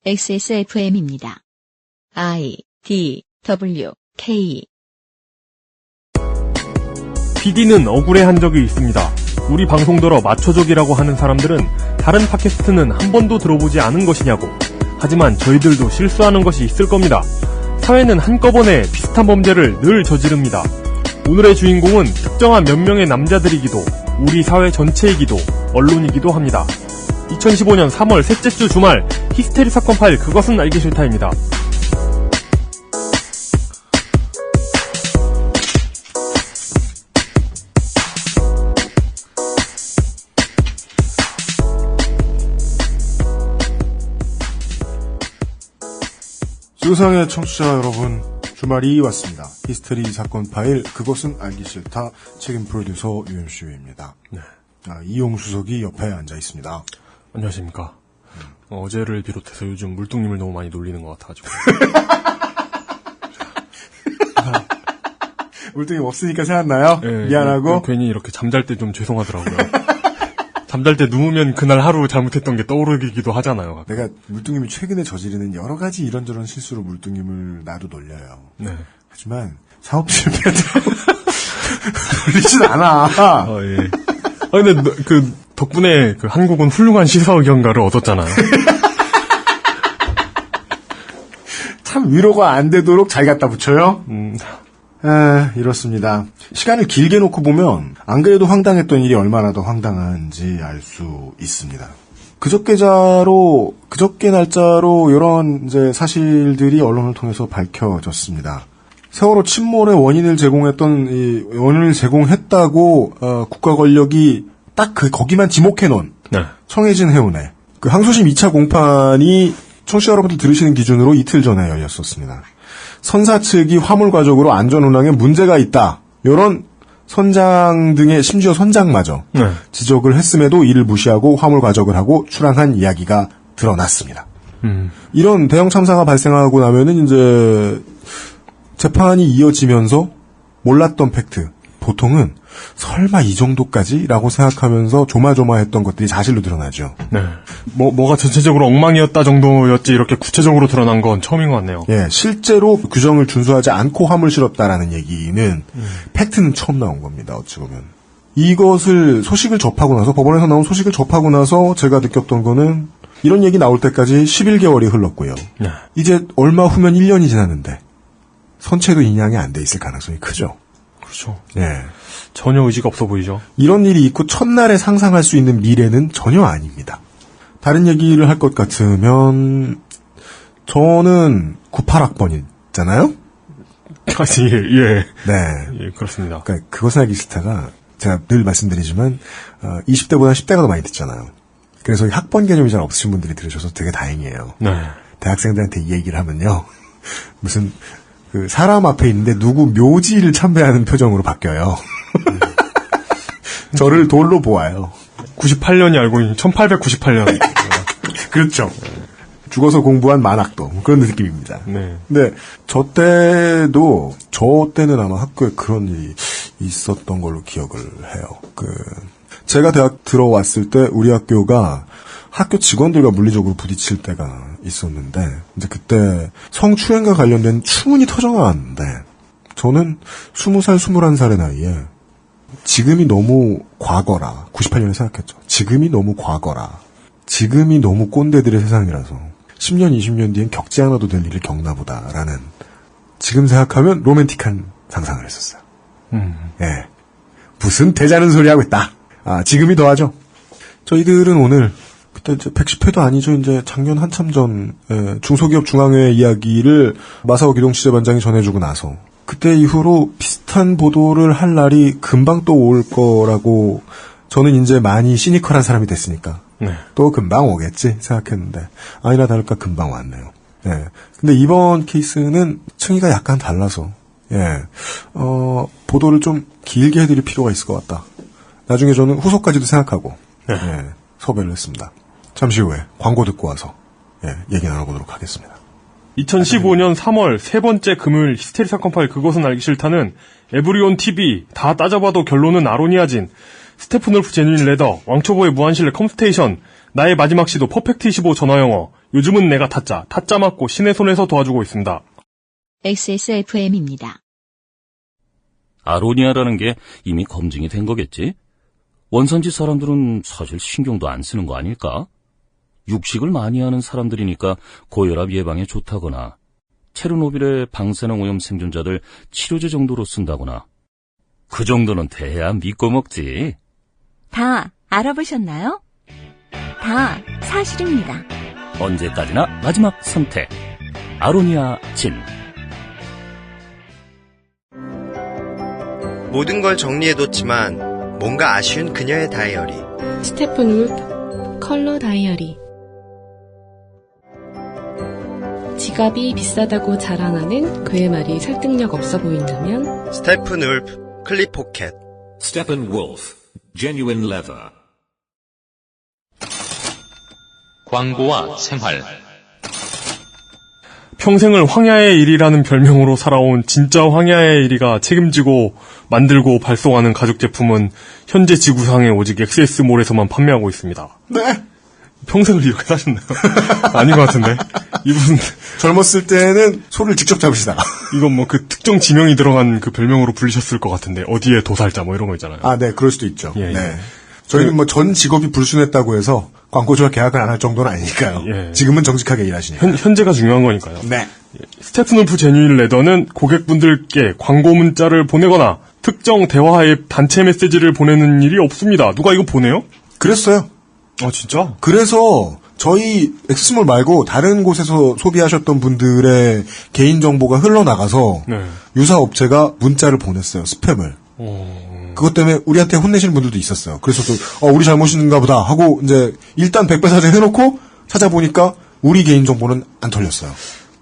XSFM입니다. I, D, W, K. PD는 억울해한 적이 있습니다. 우리 방송 들어 마초족이라고 하는 사람들은 다른 팟캐스트는 한 번도 들어보지 않은 것이냐고. 하지만 저희들도 실수하는 것이 있을 겁니다. 사회는 한꺼번에 비슷한 범죄를 늘 저지릅니다. 오늘의 주인공은 특정한 몇 명의 남자들이기도, 우리 사회 전체이기도, 언론이기도 합니다. 2015년 3월 셋째 주 주말 히스테리 사건 파일 그것은 알기 싫다입니다. 지구상의 청취자 여러분, 주말이 왔습니다. 히스테리 사건 파일 그것은 알기 싫다 책임 프로듀서 UMCU입니다. 네. 이용수석이 옆에 앉아 있습니다. 안녕하십니까. 어제를 비롯해서 요즘 물뚱님을 너무 많이 놀리는 것 같아가지고. 물뚱이 없으니까 생각나요? 네, 미안하고. 괜히 이렇게 잠잘 때 좀 죄송하더라고요. 잠잘 때 누우면 그날 하루 잘못했던 게 떠오르기도 하잖아요. 가끔. 내가 물뚱님이 최근에 저지르는 여러 가지 이런저런 실수로 물뚱님을 나도 놀려요. 네. 하지만 사업 실패도 놀리진 않아. 예. 근데 덕분에 한국은 훌륭한 시사의견가를 얻었잖아요. 참 위로가 안 되도록 잘 갖다 붙여요. 이렇습니다. 시간을 길게 놓고 보면 안 그래도 황당했던 일이 얼마나 더 황당한지 알 수 있습니다. 그저께 날짜로 이런 이제 사실들이 언론을 통해서 밝혀졌습니다. 세월호 침몰의 원인을 제공했다고 국가 권력이 딱 거기만 지목해 놓은 네. 청해진 해운에 그 항소심 2차 공판이 청취자 여러분들 들으시는 기준으로 이틀 전에 열렸었습니다. 선사 측이 화물 과적으로 안전 운항에 문제가 있다. 이런 선장 등의 심지어 선장마저 네. 지적을 했음에도 이를 무시하고 화물 과적을 하고 출항한 이야기가 드러났습니다. 이런 대형 참사가 발생하고 나면은 이제 재판이 이어지면서 몰랐던 팩트, 보통은 설마 이 정도까지라고 생각하면서 조마조마했던 것들이 사실로 드러나죠. 네. 뭐가 전체적으로 엉망이었다 정도였지 이렇게 구체적으로 드러난 건 처음인 것 같네요. 예, 실제로 규정을 준수하지 않고 화물 실었다라는 얘기는 팩트는 처음 나온 겁니다. 어찌 보면 이것을 법원에서 나온 소식을 접하고 나서 제가 느꼈던 거는 이런 얘기 나올 때까지 11개월이 흘렀고요. 네. 이제 얼마 후면 1년이 지났는데 선체도 인양이 안 돼 있을 가능성이 크죠. 그렇죠. 예. 전혀 의지가 없어 보이죠. 이런 일이 있고 첫날에 상상할 수 있는 미래는 전혀 아닙니다. 다른 얘기를 할 것 같으면 저는 98학번이잖아요. 예. 네. 예, 그렇습니다. 그러니까 그것은 알기 싫다가 제가 늘 말씀드리지만 20대보다 10대가 더 많이 듣잖아요. 그래서 학번 개념이 잘 없으신 분들이 들으셔서 되게 다행이에요. 네. 대학생들한테 이 얘기를 하면요. 무슨 사람 앞에 있는데 누구 묘지를 참배하는 표정으로 바뀌어요. 저를 돌로 보아요. 98년이 알고 있는 1898년. 그렇죠. 죽어서 공부한 만학도 그런 느낌입니다. 네. 근데 저 때는 아마 학교에 그런 일이 있었던 걸로 기억을 해요. 제가 대학 들어왔을 때 우리 학교가 학교 직원들과 물리적으로 부딪힐 때가 있었는데, 이제 그때 성추행과 관련된 추문이 터져나왔는데, 저는 20살, 21살의 나이에 지금이 너무 과거라, 98년에 생각했죠. 지금이 너무 과거라, 지금이 너무 꼰대들의 세상이라서 10년, 20년 뒤엔 겪지 않아도 될 일을 겪나 보다라는, 지금 생각하면 로맨틱한 상상을 했었어요. 예. 무슨 대자는 소리 하고 있다. 지금이 더하죠. 저희들은 오늘 그때 이제 110회도 아니죠. 이제 작년 한참 전 중소기업 중앙회 이야기를 마사오 기동 취재반장이 전해주고 나서 그때 이후로 비슷한 보도를 할 날이 금방 또 올 거라고 저는 이제 많이 시니컬한 사람이 됐으니까 네. 또 금방 오겠지 생각했는데 아니나 다를까 금방 왔네요. 예. 근데 이번 케이스는 층위가 약간 달라서 보도를 좀 길게 해드릴 필요가 있을 것 같다. 나중에 저는 후속까지도 생각하고 섭외를 했습니다. 잠시 후에 광고 듣고 와서 얘기 나눠보도록 하겠습니다. 2015년 3월 세 번째 금요일 히스테리 사건 파일 그것은 알기 싫다는 에브리온 TV 다 따져봐도 결론은 아로니아진 스테프놀프 제뉴인 레더 왕초보의 무한실내 컴스테이션 나의 마지막 시도 퍼펙트 25 전화영어 요즘은 내가 타짜 맞고 신의 손에서 도와주고 있습니다. XSFM입니다. 아로니아라는 게 이미 검증이 된 거겠지? 원산지 사람들은 사실 신경도 안 쓰는 거 아닐까? 육식을 많이 하는 사람들이니까 고혈압 예방에 좋다거나 체르노빌의 방사능 오염 생존자들 치료제 정도로 쓴다거나 그 정도는 돼야 믿고 먹지. 다 알아보셨나요? 다 사실입니다. 언제까지나 마지막 선택. 아로니아 진. 모든 걸 정리해뒀지만 뭔가 아쉬운 그녀의 다이어리. 스테픈 울프 컬러 다이어리. 지갑이 비싸다고 자랑하는 그의 말이 설득력 없어 보인다면 스테픈 울프 클립 포켓. Steppenwolf Genuine Leather. 광고와 생활. 평생을 황야의 일이라는 별명으로 살아온 진짜 황야의 일이가 책임지고 만들고 발송하는 가죽 제품은 현재 지구상에 오직 XS몰에서만 판매하고 있습니다. 네. 평생을 이렇게 사셨나요? 아닌 것 같은데. 이분 젊었을 때는 소를 직접 잡으시다가. 이건 뭐 그 특정 지명이 들어간 그 별명으로 불리셨을 것 같은데 어디에 도살자 뭐 이런 거 있잖아요. 아, 네, 그럴 수도 있죠. 예, 예. 네. 저희는 뭐 전 직업이 불순했다고 해서 광고주와 계약을 안 할 정도는 아니니까요. 예. 지금은 정직하게 일하시니까. 현재가 중요한 거니까요. 네. 스테픈 울프 제뉴인 레더는 고객분들께 광고 문자를 보내거나 특정 대화 앱 단체 메시지를 보내는 일이 없습니다. 누가 이거 보내요? 그랬어요. 아, 진짜? 그래서 저희 엑스몰 말고 다른 곳에서 소비하셨던 분들의 개인정보가 흘러나가서 네. 유사 업체가 문자를 보냈어요. 스팸을. 그것 때문에 우리한테 혼내시는 분들도 있었어요. 그래서 또 우리 잘못인가 보다 하고 이제 일단 백배사죄 해놓고 찾아보니까 우리 개인정보는 안 털렸어요.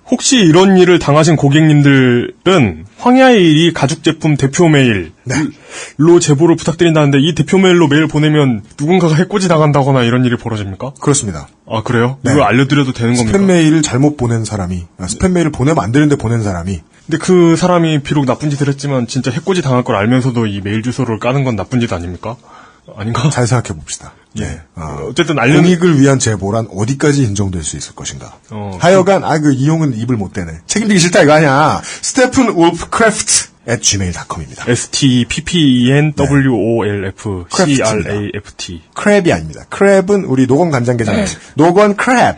혹시 이런 일을 당하신 고객님들은 황야의 일이 가죽 제품 대표 메일로 제보를 부탁드린다는데 이 대표 메일로 메일 보내면 누군가가 해코지 당한다거나 이런 일이 벌어집니까? 그렇습니다. 아, 그래요? 네. 이거 알려드려도 되는 겁니까? 스팸 메일을 잘못 보낸 사람이, 스팸 메일을 보내면 안 되는데 보낸 사람이. 근데 그 사람이 비록 나쁜 짓을 했지만 진짜 해코지 당할 걸 알면서도 이 메일 주소를 까는 건 나쁜 짓 아닙니까? 아닌가? 잘 생각해 봅시다. 네. 어쨌든 공익을 위한 제보란 어디까지 인정될 수 있을 것인가. 하여간 그 이용은 입을 못 대네. 책임지기 싫다 이거 아니야. 스테픈 울프 크래프트 @gmail.com입니다. STEPPENWOLF CRAFT. 크랩이 아닙니다. 크랩은 우리 노건 간장게장. 노건 크랩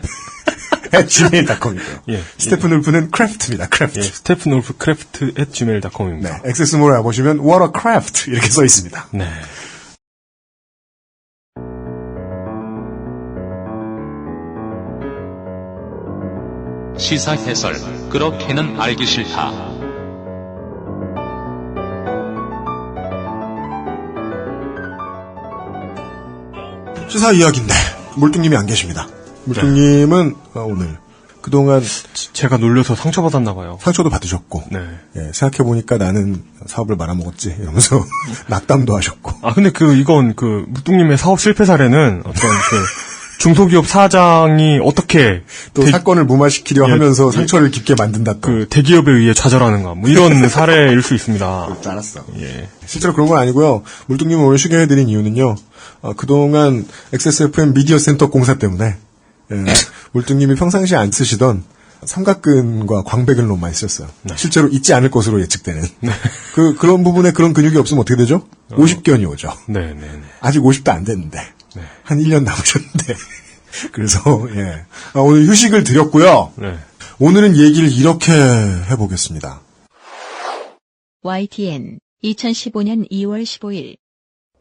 @gmail.com이고요. 예. 스테픈 울프는 크래프트입니다. 크래프트. 예, 스테픈 울프 크래프트 @gmail.com입니다. 네. 액세스몰에 보시면 What a craft 이렇게 써 있습니다. 네. 시사 해설. 그렇게는 알기 싫다. 시사 이야기인데 물뚱님이 안 계십니다. 물뚱님은 오늘 그동안 제가 놀려서 상처받았나 봐요. 상처도 받으셨고 네. 예, 생각해보니까 나는 사업을 말아먹었지 이러면서 낙담도 하셨고. 아, 근데 이건 무뚱님의 사업 실패 사례는 어떤 중소기업 사장이 어떻게 또 사건을 무마시키려 하면서 상처를 깊게 만든다. 또. 대기업에 의해 좌절하는가 뭐 이런 사례일 수 있습니다. 그럴 줄 알았어. 예. 실제로 그런 건 아니고요. 물뚱님을 오늘 소개해드린 이유는요. 그동안 XSFM 미디어 센터 공사 때문에 물뚱님이 평상시에 안 쓰시던 삼각근과 광배근로만 있었어요. 네. 실제로 있지 않을 것으로 예측되는. 네. 그런 부분에 그런 근육이 없으면 어떻게 되죠? 50견이 오죠. 네. 아직 50도 안 됐는데. 네. 한 1년 남으셨는데. 그래서, 예. 오늘 휴식을 드렸고요. 네. 오늘은 얘기를 이렇게 해보겠습니다. YTN 2015년 2월 15일.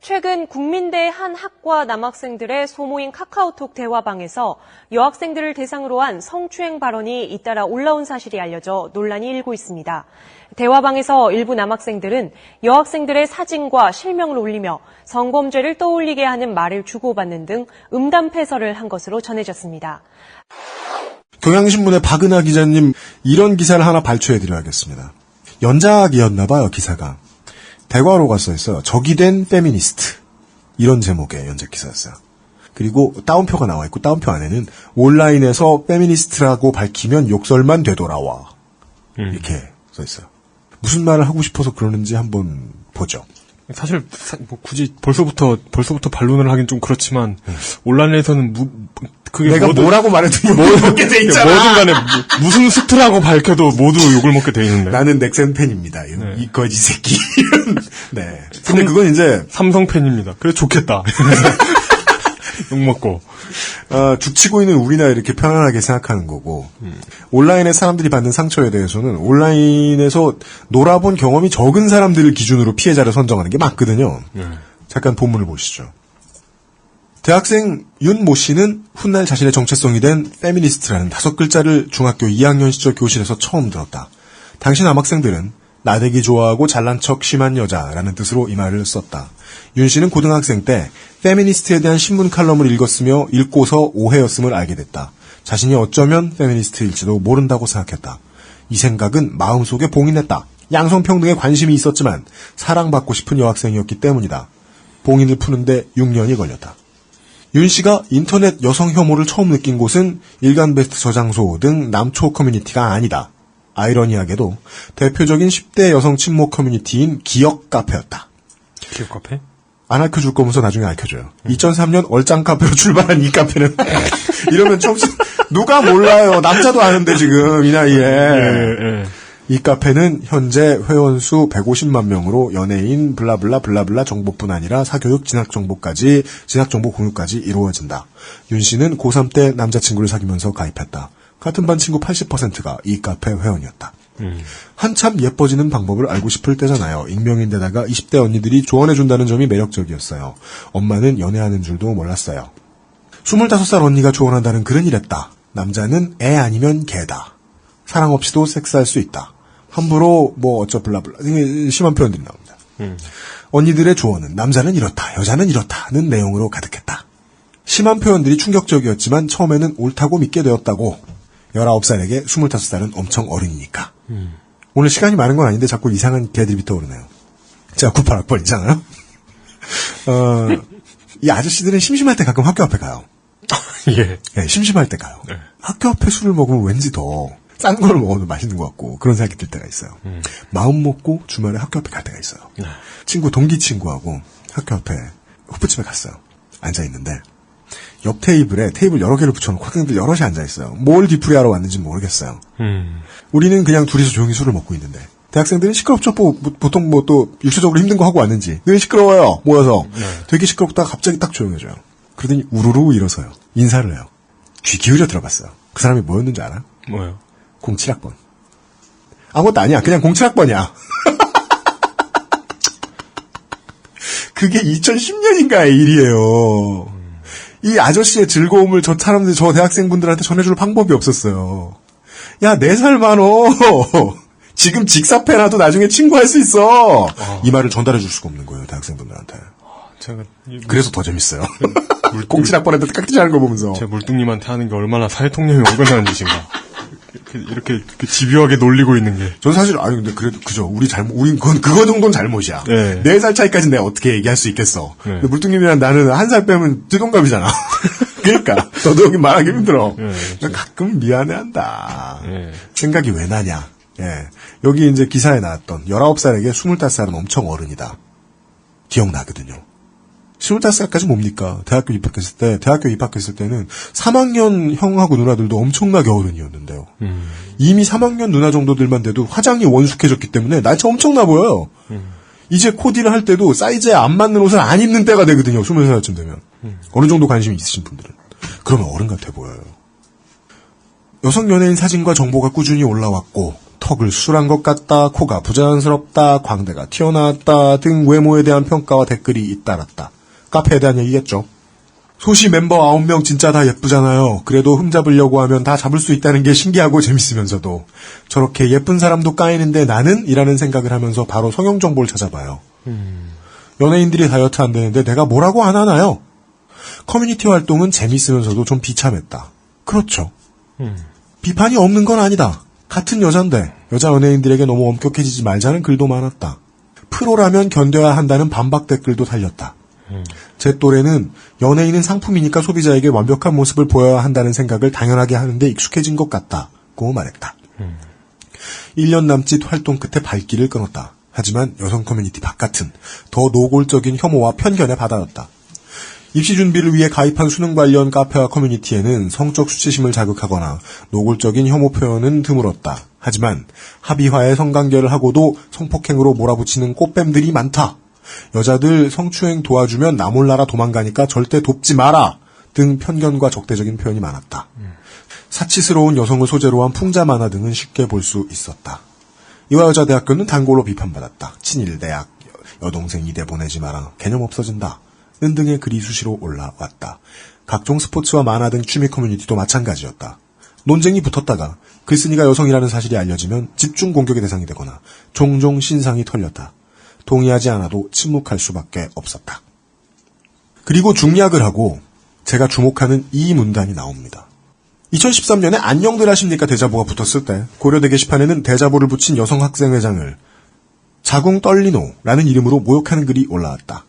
최근 국민대 한 학과 남학생들의 소모임 카카오톡 대화방에서 여학생들을 대상으로 한 성추행 발언이 잇따라 올라온 사실이 알려져 논란이 일고 있습니다. 대화방에서 일부 남학생들은 여학생들의 사진과 실명을 올리며 성범죄를 떠올리게 하는 말을 주고받는 등 음담패설을 한 것으로 전해졌습니다. 경향신문의 박은하 기자님, 이런 기사를 하나 발췌해드려야겠습니다. 연작이었나봐요, 기사가. 대괄호가 써있어요. 적이 된 페미니스트. 이런 제목의 연작 기사였어요. 그리고 따옴표가 나와있고 따옴표 안에는 온라인에서 페미니스트라고 밝히면 욕설만 되돌아와. 이렇게 써있어요. 무슨 말을 하고 싶어서 그러는지 한번 보죠. 사실 뭐 굳이 벌써부터 반론을 하긴 좀 그렇지만 온라인에서는 그게 내가 뭐라고 말해도 욕을 먹게 돼 있잖아. 뭐든 간에 무슨 수트라고 밝혀도 모두 욕을 먹게 돼 있는데. 나는 넥센 팬입니다. 이 거지 새끼. 네. 근데 그건 이제 삼성 팬입니다. 그래 좋겠다. 욕 먹고. 죽치고 있는 우리나 이렇게 편안하게 생각하는 거고, 온라인에 사람들이 받는 상처에 대해서는 온라인에서 놀아본 경험이 적은 사람들을 기준으로 피해자를 선정하는 게 맞거든요. 잠깐 본문을 보시죠. 대학생 윤모 씨는 훗날 자신의 정체성이 된 페미니스트라는 5글자를 중학교 2학년 시절 교실에서 처음 들었다. 당시 남학생들은 나대기 좋아하고 잘난 척 심한 여자라는 뜻으로 이 말을 썼다. 윤 씨는 고등학생 때 페미니스트에 대한 신문 칼럼을 읽었으며 읽고서 오해였음을 알게 됐다. 자신이 어쩌면 페미니스트일지도 모른다고 생각했다. 이 생각은 마음속에 봉인했다. 양성평등에 관심이 있었지만 사랑받고 싶은 여학생이었기 때문이다. 봉인을 푸는데 6년이 걸렸다. 윤 씨가 인터넷 여성 혐오를 처음 느낀 곳은 일간베스트 저장소 등 남초 커뮤니티가 아니다. 아이러니하게도 대표적인 10대 여성 친목 커뮤니티인 기억 카페였다. 기억 카페? 안 알려줄 거면서 나중에 알려줘요. 2003년 얼짱 카페로 출발한 이 카페는 이러면 누가 몰라요. 남자도 아는데 지금 이 나이에. 이 카페는 현재 회원수 150만 명으로 연예인 블라블라 정보뿐 아니라 사교육 진학정보 공유까지 이루어진다. 윤 씨는 고3 때 남자친구를 사귀면서 가입했다. 같은 반 친구 80%가 이 카페 회원이었다. 한참 예뻐지는 방법을 알고 싶을 때잖아요. 익명인데다가 20대 언니들이 조언해준다는 점이 매력적이었어요. 엄마는 연애하는 줄도 몰랐어요. 25살 언니가 조언한다는 글은 이랬다. 남자는 애 아니면 개다. 사랑 없이도 섹스할 수 있다. 함부로 뭐 어쩌 블라블라 심한 표현들이 나옵니다. 언니들의 조언은 남자는 이렇다, 여자는 이렇다는 내용으로 가득했다. 심한 표현들이 충격적이었지만 처음에는 옳다고 믿게 되었다고. 19살에게 25살은 엄청 어린이니까. 오늘 시간이 많은 건 아닌데 자꾸 이상한 개들이 떠오르네요. 제가 98학번이잖아요. 이 아저씨들은 심심할 때 가끔 학교 앞에 가요. 예. 네, 심심할 때 가요. 네. 학교 앞에 술을 먹으면 왠지 더 싼 걸 먹어도 맛있는 것 같고 그런 생각이 들 때가 있어요. 마음 먹고 주말에 학교 앞에 갈 때가 있어요. 동기 친구하고 학교 앞에 호프집에 갔어요. 앉아있는데 옆 테이블에 테이블 여러 개를 붙여놓고 학생들 여럿이 앉아있어요. 뭘 뒤풀이하러 왔는지 모르겠어요. 우리는 그냥 둘이서 조용히 술을 먹고 있는데 대학생들은 시끄럽죠. 보통 또 육체적으로 힘든 거 하고 왔는지 늘 시끄러워요. 모여서 되게 시끄럽다가 갑자기 딱 조용해져요. 그러더니 우르르 일어서요. 인사를 해요. 귀 기울여 들어봤어요. 그 사람이 뭐였는지 알아? 뭐요? 07학번. 아무것도 아니야. 그냥 07학번이야. 그게 2010년인가의 일이에요. 이 아저씨의 즐거움을 저 대학생분들한테 전해줄 방법이 없었어요. 야, 4살 많어. 지금 직사패나도 나중에 친구할 수 있어. 이 말을 전달해줄 수가 없는 거예요, 대학생분들한테. 그래서 더 재밌어요. 07학번한테 깍지하는 거 보면서. 제 물뚱님한테 하는 게 얼마나 사회통념이 어긋나는 짓인가. 이렇게 집요하게 놀리고 있는 게. 전 사실, 근데 그래도, 그죠. 우린 그거 정도는 잘못이야. 네. 4살 차이까지 내가 어떻게 얘기할 수 있겠어. 네. 근데 물뚱님이랑 나는 1살 빼면 띠동갑이잖아. 그러니까. 너도 여기 말하기 힘들어. 네, 가끔 미안해한다. 네. 생각이 왜 나냐. 예. 여기 이제 기사에 나왔던 19살에게 25살은 엄청 어른이다. 기억나거든요. 25살까지 뭡니까? 대학교 입학했을 때는 3학년 형하고 누나들도 엄청나게 어른이었는데요. 이미 3학년 누나 정도들만 돼도 화장이 원숙해졌기 때문에 나이차 엄청나 보여요. 이제 코디를 할 때도 사이즈에 안 맞는 옷을 안 입는 때가 되거든요. 20살쯤 되면. 어느 정도 관심이 있으신 분들은. 그러면 어른 같아 보여요. 여성 연예인 사진과 정보가 꾸준히 올라왔고 턱을 수술한 것 같다, 코가 부자연스럽다, 광대가 튀어나왔다 등 외모에 대한 평가와 댓글이 잇따랐다. 카페에 대한 얘기겠죠. 소시 멤버 9명 진짜 다 예쁘잖아요. 그래도 흠잡으려고 하면 다 잡을 수 있다는 게 신기하고 재밌으면서도 저렇게 예쁜 사람도 까이는데 나는? 이라는 생각을 하면서 바로 성형 정보를 찾아봐요. 연예인들이 다이어트 안 되는데 내가 뭐라고 안 하나요? 커뮤니티 활동은 재밌으면서도 좀 비참했다. 그렇죠. 비판이 없는 건 아니다. 같은 여잔데 여자 연예인들에게 너무 엄격해지지 말자는 글도 많았다. 프로라면 견뎌야 한다는 반박 댓글도 달렸다. 제 또래는 연예인은 상품이니까 소비자에게 완벽한 모습을 보여야 한다는 생각을 당연하게 하는데 익숙해진 것 같다고 말했다. 1년 남짓 활동 끝에 발길을 끊었다. 하지만 여성 커뮤니티 바깥은 더 노골적인 혐오와 편견의 바다였다. 입시 준비를 위해 가입한 수능 관련 카페와 커뮤니티에는 성적 수치심을 자극하거나 노골적인 혐오 표현은 드물었다. 하지만 합의화에 성관계를 하고도 성폭행으로 몰아붙이는 꽃뱀들이 많다. 여자들 성추행 도와주면 나 몰라라 도망가니까 절대 돕지 마라 등 편견과 적대적인 표현이 많았다. 사치스러운 여성을 소재로 한 풍자 만화 등은 쉽게 볼 수 있었다. 이화여자대학교는 단골로 비판받았다. 친일대학, 여동생 이대 보내지 마라, 개념 없어진다 는 등의 글이 수시로 올라왔다. 각종 스포츠와 만화 등 취미 커뮤니티도 마찬가지였다. 논쟁이 붙었다가 글쓴이가 여성이라는 사실이 알려지면 집중 공격의 대상이 되거나 종종 신상이 털렸다. 동의하지 않아도 침묵할 수밖에 없었다. 그리고 중략을 하고 제가 주목하는 이 문단이 나옵니다. 2013년에 안녕들 하십니까 대자보가 붙었을 때 고려대 게시판에는 대자보를 붙인 여성학생회장을 자궁 떨리노라는 이름으로 모욕하는 글이 올라왔다.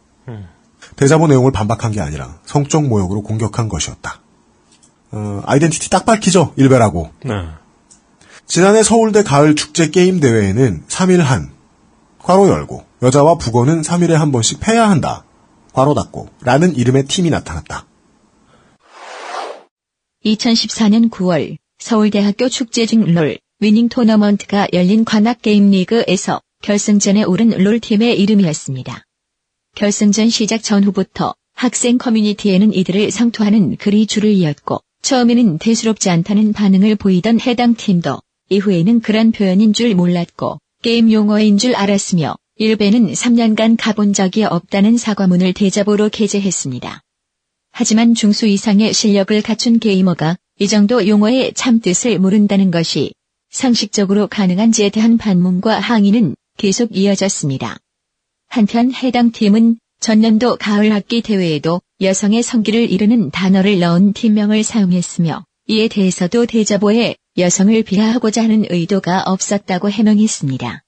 대자보 내용을 반박한 게 아니라 성적 모욕으로 공격한 것이었다. 아이덴티티 딱 밝히죠. 일베라고. 네. 지난해 서울대 가을 축제 게임 대회에는 3일 한 괄호 열고 여자와 북어는 3일에 한 번씩 패야 한다. 괄호 닫고 라는 이름의 팀이 나타났다. 2014년 9월 서울대학교 축제 중 롤 위닝 토너먼트가 열린 관악게임리그에서 결승전에 오른 롤팀의 이름이었습니다. 결승전 시작 전후부터 학생 커뮤니티에는 이들을 성토하는 글이 줄을 이었고 처음에는 대수롭지 않다는 반응을 보이던 해당 팀도 이후에는 그런 표현인 줄 몰랐고 게임 용어인 줄 알았으며 일베는 3년간 가본 적이 없다는 사과문을 대자보로 게재했습니다. 하지만 중수 이상의 실력을 갖춘 게이머가 이 정도 용어의 참뜻을 모른다는 것이 상식적으로 가능한지에 대한 반문과 항의는 계속 이어졌습니다. 한편 해당 팀은 전년도 가을 학기 대회에도 여성의 성기를 이르는 단어를 넣은 팀명을 사용했으며 이에 대해서도 대자보에 여성을 비하하고자 하는 의도가 없었다고 해명했습니다.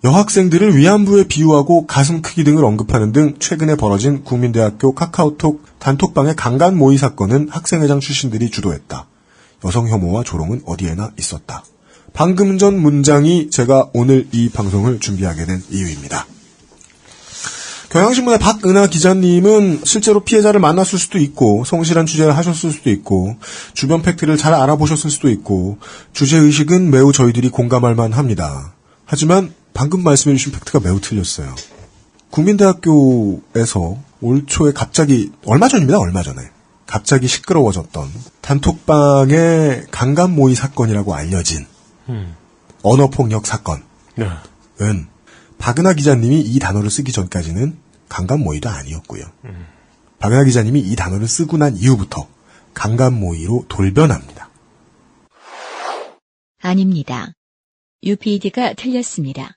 여학생들을 위안부에 비유하고 가슴 크기 등을 언급하는 등 최근에 벌어진 국민대학교 카카오톡 단톡방의 강간 모의 사건은 학생회장 출신들이 주도했다. 여성 혐오와 조롱은 어디에나 있었다. 방금 전 문장이 제가 오늘 이 방송을 준비하게 된 이유입니다. 경향신문의 박은하 기자님은 실제로 피해자를 만났을 수도 있고 성실한 취재를 하셨을 수도 있고 주변 팩트를 잘 알아보셨을 수도 있고 주제의식은 매우 저희들이 공감할 만합니다. 하지만 방금 말씀해 주신 팩트가 매우 틀렸어요. 국민대학교에서 올 초에 갑자기 얼마 전에 갑자기 시끄러워졌던 단톡방의 강간 모의 사건이라고 알려진 언어폭력 사건은 박은하 기자님이 이 단어를 쓰기 전까지는 강간 모의도 아니었고요. 박은하 기자님이 이 단어를 쓰고 난 이후부터 강간 모의로 돌변합니다. 아닙니다. UPD가 틀렸습니다.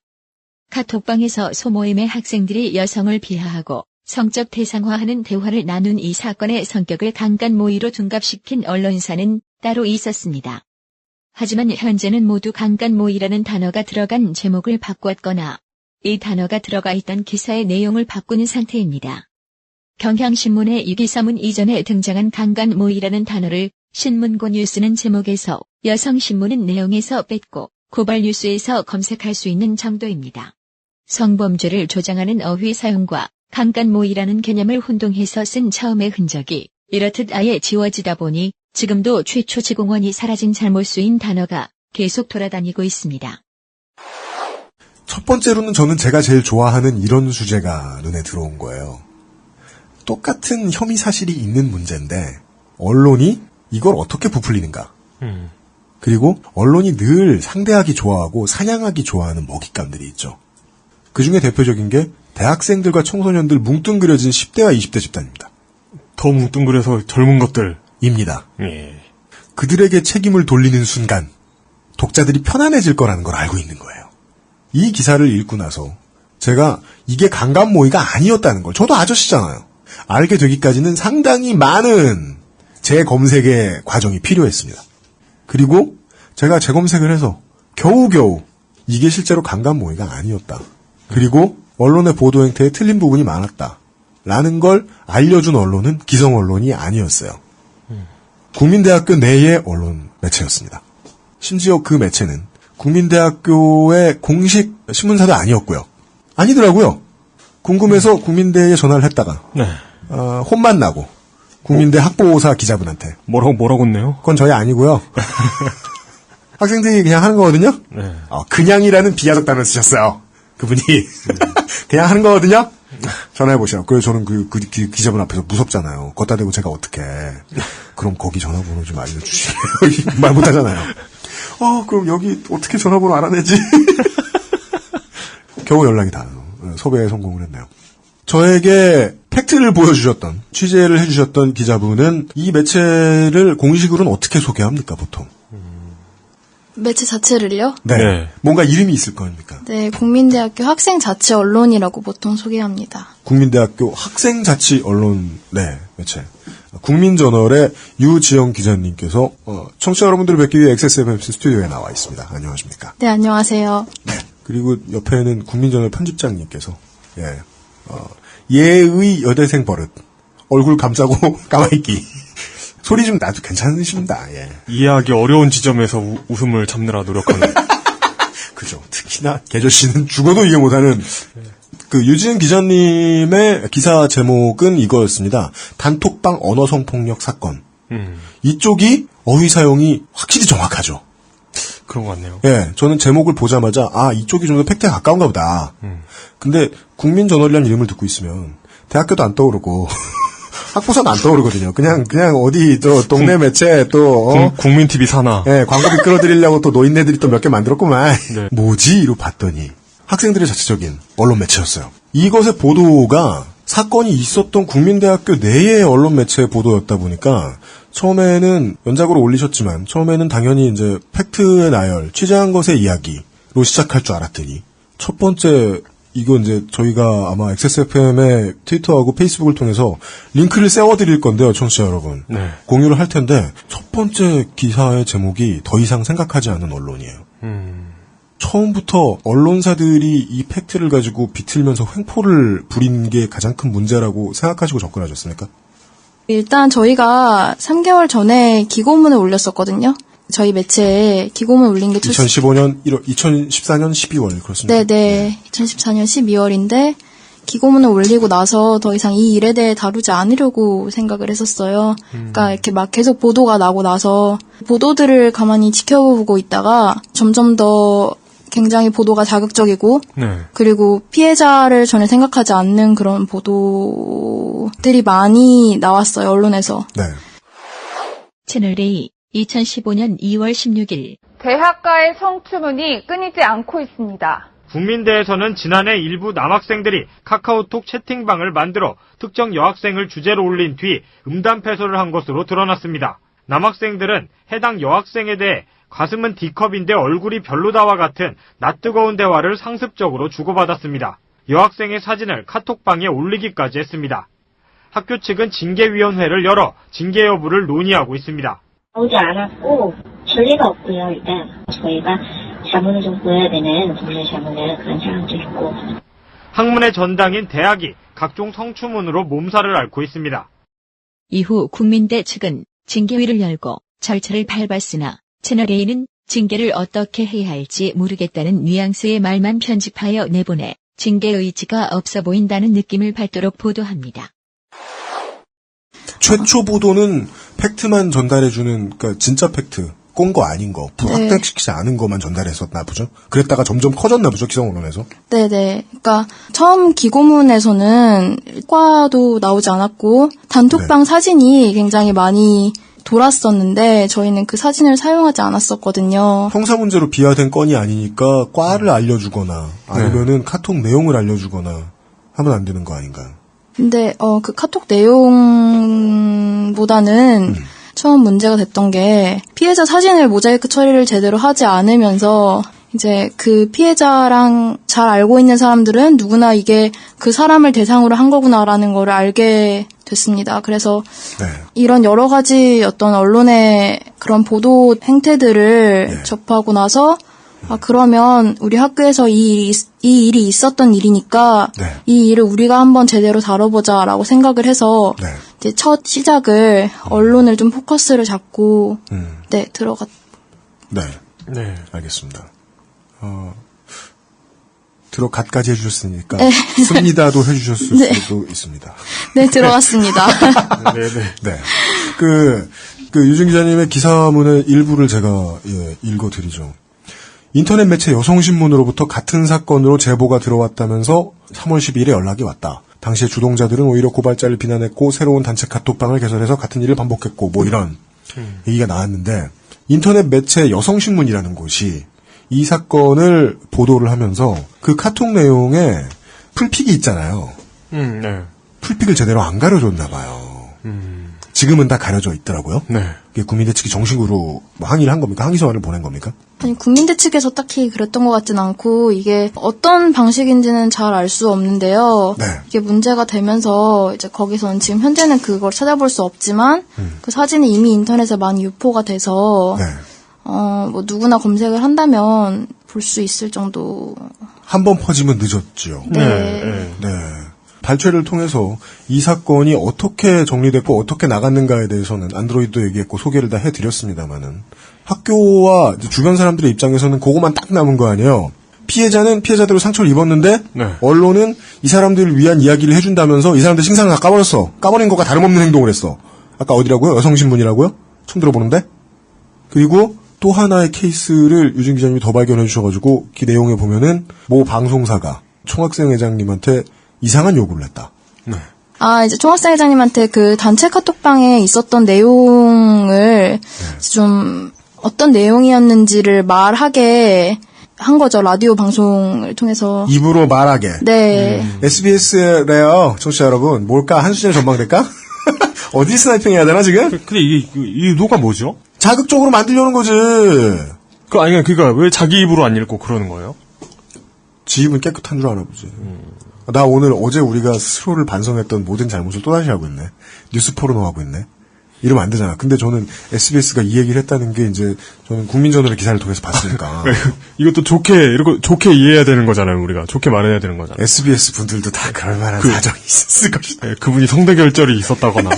카톡방에서 소모임의 학생들이 여성을 비하하고 성적 대상화하는 대화를 나눈 이 사건의 성격을 강간 모의로 둔갑시킨 언론사는 따로 있었습니다. 하지만 현재는 모두 강간 모의라는 단어가 들어간 제목을 바꿨거나 이 단어가 들어가 있던 기사의 내용을 바꾸는 상태입니다. 경향신문의 이 기사문 이전에 등장한 강간 모의라는 단어를 신문고 뉴스는 제목에서 여성신문은 내용에서 뺐고 고발 뉴스에서 검색할 수 있는 정도입니다. 성범죄를 조장하는 어휘 사용과 강간 모의라는 개념을 혼동해서 쓴 처음의 흔적이 이렇듯 아예 지워지다 보니 지금도 최초 제공원이 사라진 잘못 쓰인 단어가 계속 돌아다니고 있습니다. 첫 번째로는 저는 제가 제일 좋아하는 이런 주제가 눈에 들어온 거예요. 똑같은 혐의 사실이 있는 문제인데 언론이 이걸 어떻게 부풀리는가. 그리고 언론이 늘 상대하기 좋아하고 사냥하기 좋아하는 먹잇감들이 있죠. 그중에 대표적인 게 대학생들과 청소년들 뭉뚱그려진 10대와 20대 집단입니다. 더 뭉뚱그려서 젊은 것들입니다. 예. 그들에게 책임을 돌리는 순간 독자들이 편안해질 거라는 걸 알고 있는 거예요. 이 기사를 읽고 나서 제가 이게 강간 모의가 아니었다는 걸, 저도 아저씨잖아요. 알게 되기까지는 상당히 많은 재검색의 과정이 필요했습니다. 그리고 제가 재검색을 해서 겨우겨우 이게 실제로 강간 모의가 아니었다. 그리고 언론의 보도 행태에 틀린 부분이 많았다. 라는 걸 알려준 언론은 기성 언론이 아니었어요. 국민대학교 내의 언론 매체였습니다. 심지어 그 매체는 국민대학교의 공식 신문사도 아니었고요. 아니더라고요. 궁금해서 국민대에 전화를 했다가 네. 혼만 나고 국민대 학보사 기자분한테 뭐라고 했네요? 그건 저희 아니고요. 학생들이 그냥 하는 거거든요. 네. 그냥이라는 비하적 단어를 쓰셨어요. 그분이 그냥 하는 거거든요. 전화해 보시라고. 그래서 저는 그 기자분 앞에서 무섭잖아요. 걷다 대고 제가 어떻게? 그럼 거기 전화번호 좀 알려주시래요. 말 못하잖아요. 그럼 여기 어떻게 전화번호 알아내지? 겨우 연락이 닿아요. 섭외에 성공을 했네요. 저에게 팩트를 보여주셨던, 취재를 해주셨던 기자분은 이 매체를 공식으로는 어떻게 소개합니까, 보통? 매체 자체를요? 네. 네. 뭔가 이름이 있을 거 아닙니까? 네, 국민대학교 학생자치 언론이라고 보통 소개합니다. 국민대학교 학생자치 언론, 네, 매체. 국민저널의 유지영 기자님께서, 청취자 여러분들을 뵙기 위해 XSFM 스튜디오에 나와 있습니다. 안녕하십니까? 네, 안녕하세요. 네. 그리고 옆에는 국민저널 편집장님께서, 예의 여대생 버릇. 얼굴 감싸고 까마있기. 소리 좀 나도 괜찮으십니다. 예. 이해하기 어려운 지점에서 웃음을 참느라 노력하는. 그죠. 특히나 개저씨는 죽어도 이해 못하는. 그 유지은 기자님의 기사 제목은 이거였습니다. 단톡방 언어성폭력 사건. 이쪽이 어휘 사용이 확실히 정확하죠. 그런 것 같네요. 예, 저는 제목을 보자마자 이쪽이 좀 더 팩트에 가까운가 보다. 근데 국민저널이라는 이름을 듣고 있으면 대학교도 안 떠오르고 학부사도 안 떠오르거든요. 그냥 어디 동네 매체 국민 TV 사나. 예, 광고비 끌어들이려고 또 노인네들이 또 몇 개 만들었구만. 네. 뭐지? 이러고 봤더니 학생들의 자체적인 언론 매체였어요. 이것의 보도가 사건이 있었던 국민대학교 내의 언론 매체의 보도였다 보니까 처음에는 연작으로 올리셨지만 처음에는 당연히 이제 팩트의 나열, 취재한 것의 이야기로 시작할 줄 알았더니 첫 번째 이거 이제 저희가 아마 XSFM의 트위터하고 페이스북을 통해서 링크를 세워드릴 건데요, 청취자 여러분. 네. 공유를 할 텐데 첫 번째 기사의 제목이 더 이상 생각하지 않는 언론이에요. 처음부터 언론사들이 이 팩트를 가지고 비틀면서 횡포를 부린 게 가장 큰 문제라고 생각하시고 접근하셨습니까? 일단 저희가 3개월 전에 기고문을 올렸었거든요. 저희 매체에 기고문 올린 게 2014년 12월 그렇습니다. 네네. 2014년 12월인데 기고문을 올리고 나서 더 이상 이 일에 대해 다루지 않으려고 생각을 했었어요. 그러니까 이렇게 막 계속 보도가 나고 나서 보도들을 가만히 지켜보고 있다가 점점 더 굉장히 보도가 자극적이고 네. 그리고 피해자를 전혀 생각하지 않는 그런 보도들이 많이 나왔어요. 언론에서. 네. 채널A 2015년 2월 16일 대학가의 성추문이 끊이지 않고 있습니다. 국민대에서는 지난해 일부 남학생들이 카카오톡 채팅방을 만들어 특정 여학생을 주제로 올린 뒤 음담 패소를 한 것으로 드러났습니다. 남학생들은 해당 여학생에 대해 가슴은 D컵인데 얼굴이 별로다와 같은 낯뜨거운 대화를 상습적으로 주고받았습니다. 여학생의 사진을 카톡방에 올리기까지 했습니다. 학교 측은 징계위원회를 열어 징계 여부를 논의하고 있습니다. 나오지 않았고 전례가 없고요. 일단 저희가 자문을 좀 보여야 되는 법률 자문을 그런 상황도 있고. 학문의 전당인 대학이 각종 성추문으로 몸살을 앓고 있습니다. 이후 국민대 측은 징계위를 열고 절차를 밟았으나 채널A는 징계를 어떻게 해야 할지 모르겠다는 뉘앙스의 말만 편집하여 내보내 징계 의지가 없어 보인다는 느낌을 받도록 보도합니다. 최초 보도는 팩트만 전달해주는, 그러니까 진짜 팩트, 꼰 거 아닌 거, 불확대시키지 않은 거만 전달했었나 보죠? 그랬다가 점점 커졌나 보죠, 기성언론에서? 네네. 그러니까 처음 기고문에서는 과도 나오지 않았고 단톡방 사진이 굉장히 많이 돌았었는데 저희는 그 사진을 사용하지 않았었거든요. 형사 문제로 비하된 건이 아니니까 과를 알려주거나 아니면은 카톡 내용을 알려주거나 하면 안 되는 거 아닌가요? 근데 그 카톡 내용보다는 처음 문제가 됐던 게 피해자 사진을 모자이크 처리를 제대로 하지 않으면서 이제 그 피해자랑 잘 알고 있는 사람들은 누구나 이게 그 사람을 대상으로 한 거구나라는 거를 알게 됐습니다. 그래서 이런 여러 가지 어떤 언론의 그런 보도 행태들을 접하고 나서 그러면 우리 학교에서 이 일이 있었던 일이니까 이 일을 우리가 한번 제대로 다뤄보자라고 생각을 해서 이제 첫 시작을 언론을 좀 포커스를 잡고 들어갔. 네, 알겠습니다. 들어갓까지 해주셨으니까 네. 씁니다도 해주셨을 네. 수도 있습니다. 네, 들어갔습니다. 네. 그 유진 기자님의 기사문의 일부를 제가 읽어드리죠. 인터넷 매체 여성신문으로부터 같은 사건으로 제보가 들어왔다면서 3월 12일에 연락이 왔다. 당시에 주동자들은 오히려 고발자를 비난했고 새로운 단체 카톡방을 개설해서 같은 일을 반복했고 뭐 이런 얘기가 나왔는데 인터넷 매체 여성신문이라는 곳이 이 사건을 보도를 하면서 그 카톡 내용에 풀픽이 있잖아요. 네. 풀픽을 제대로 안 가려줬나 봐요. 지금은 다 가려져 있더라고요. 네. 이게 국민대 측이 정식으로 뭐 항의를 한 겁니까? 항의 서한을 보낸 겁니까? 아니, 국민대 측에서 딱히 그랬던 것 같진 않고 이게 어떤 방식인지는 잘 알 수 없는데요. 네. 이게 문제가 되면서 이제 거기서는 지금 현재는 그걸 찾아볼 수 없지만 그 사진이 이미 인터넷에 많이 유포가 돼서 네. 뭐 누구나 검색을 한다면 볼 수 있을 정도. 한 번 퍼지면 늦었죠. 네. 네. 발췌를 통해서 이 사건이 어떻게 정리됐고 어떻게 나갔는가에 대해서는 안드로이드도 얘기했고 소개를 다 해드렸습니다만은 학교와 주변 사람들의 입장에서는 그거만 딱 남은 거 아니에요. 피해자는 피해자대로 상처를 입었는데 네. 언론은 이 사람들을 위한 이야기를 해준다면서 이 사람들 신상을 다 까버렸어. 까버린 것과 다름없는 행동을 했어. 아까 어디라고요? 여성신문이라고요? 처음 들어보는데? 그리고 또 하나의 케이스를 유진 기자님이 더 발견해 주셔가지고 그 내용에 보면은 모 방송사가 총학생회장님한테 이상한 요구를 했다. 네. 이제 총학생회장님한테 그 단체 카톡방에 있었던 내용을 좀 어떤 내용이었는지를 말하게 한 거죠. 라디오 방송을 통해서. 입으로 말하게. 네. SBS래요. 청취자 여러분. 뭘까? 한수진의 전망될까? 어디 스나이핑 해야 되나 지금? 근데 이게 의도가 뭐죠? 자극적으로 만들려는 거지. 그러니까 왜 자기 입으로 안 읽고 그러는 거예요? 지 입은 깨끗한 줄 알아 보지. 나 오늘 어제 우리가 스스로를 반성했던 모든 잘못을 또다시 하고 있네. 뉴스 포르노 하고 있네. 이러면 안 되잖아. 근데 저는 SBS가 이 얘기를 했다는 게 이제 저는 국민전널의 기사를 통해서 봤으니까. 이것도 좋게 이해해야 되는 거잖아요. 우리가 좋게 말해야 되는 거잖아요. SBS 분들도 다 그럴 만한 사정이 있었을 것이다. 네, 그분이 성대결절이 있었다거나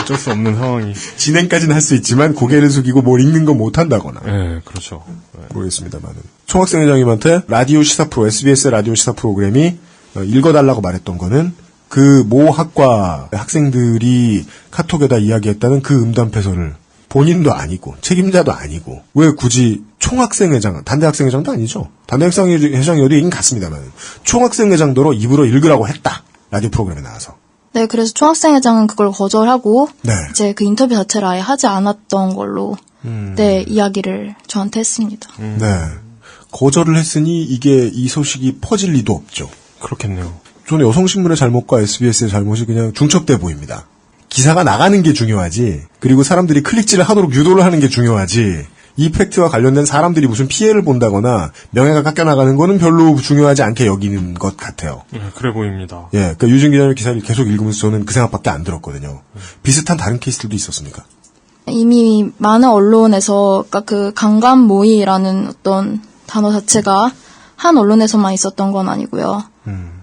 어쩔 수 없는 상황이. 진행까지는 할 수 있지만 고개를 숙이고 뭘 읽는 건 못한다거나. 네, 그렇죠. 네. 모르겠습니다만은. 총학생회장님한테 라디오 시사 프로, SBS 라디오 시사 프로그램이 읽어달라고 말했던 거는 그 모 학과 학생들이 카톡에다 이야기했다는 그 음담패설을 본인도 아니고 책임자도 아니고 왜 굳이 총학생회장, 단대학생회장도 아니죠. 단대학생회장이 어디인 같습니다만 총학생회장도로 입으로 읽으라고 했다. 라디오 프로그램에 나와서. 네, 그래서 총학생회장은 그걸 거절하고 네. 이제 그 인터뷰 자체를 아예 하지 않았던 걸로 네, 이야기를 저한테 했습니다. 네. 거절을 했으니 이게 이 소식이 퍼질 리도 없죠. 그렇겠네요. 저는 여성신문의 잘못과 SBS의 잘못이 그냥 중첩돼 보입니다. 기사가 나가는 게 중요하지, 그리고 사람들이 클릭질을 하도록 유도를 하는 게 중요하지, 이 팩트와 관련된 사람들이 무슨 피해를 본다거나 명예가 깎여나가는 거는 별로 중요하지 않게 여기는 것 같아요. 그래 보입니다. 예, 그러니까 유진 기자님 기사를 계속 읽으면서 저는 그 생각밖에 안 들었거든요. 비슷한 다른 케이스들도 있었습니까? 이미 많은 언론에서 그러니까 그 강간모의라는 어떤 단어 자체가 한 언론에서만 있었던 건 아니고요.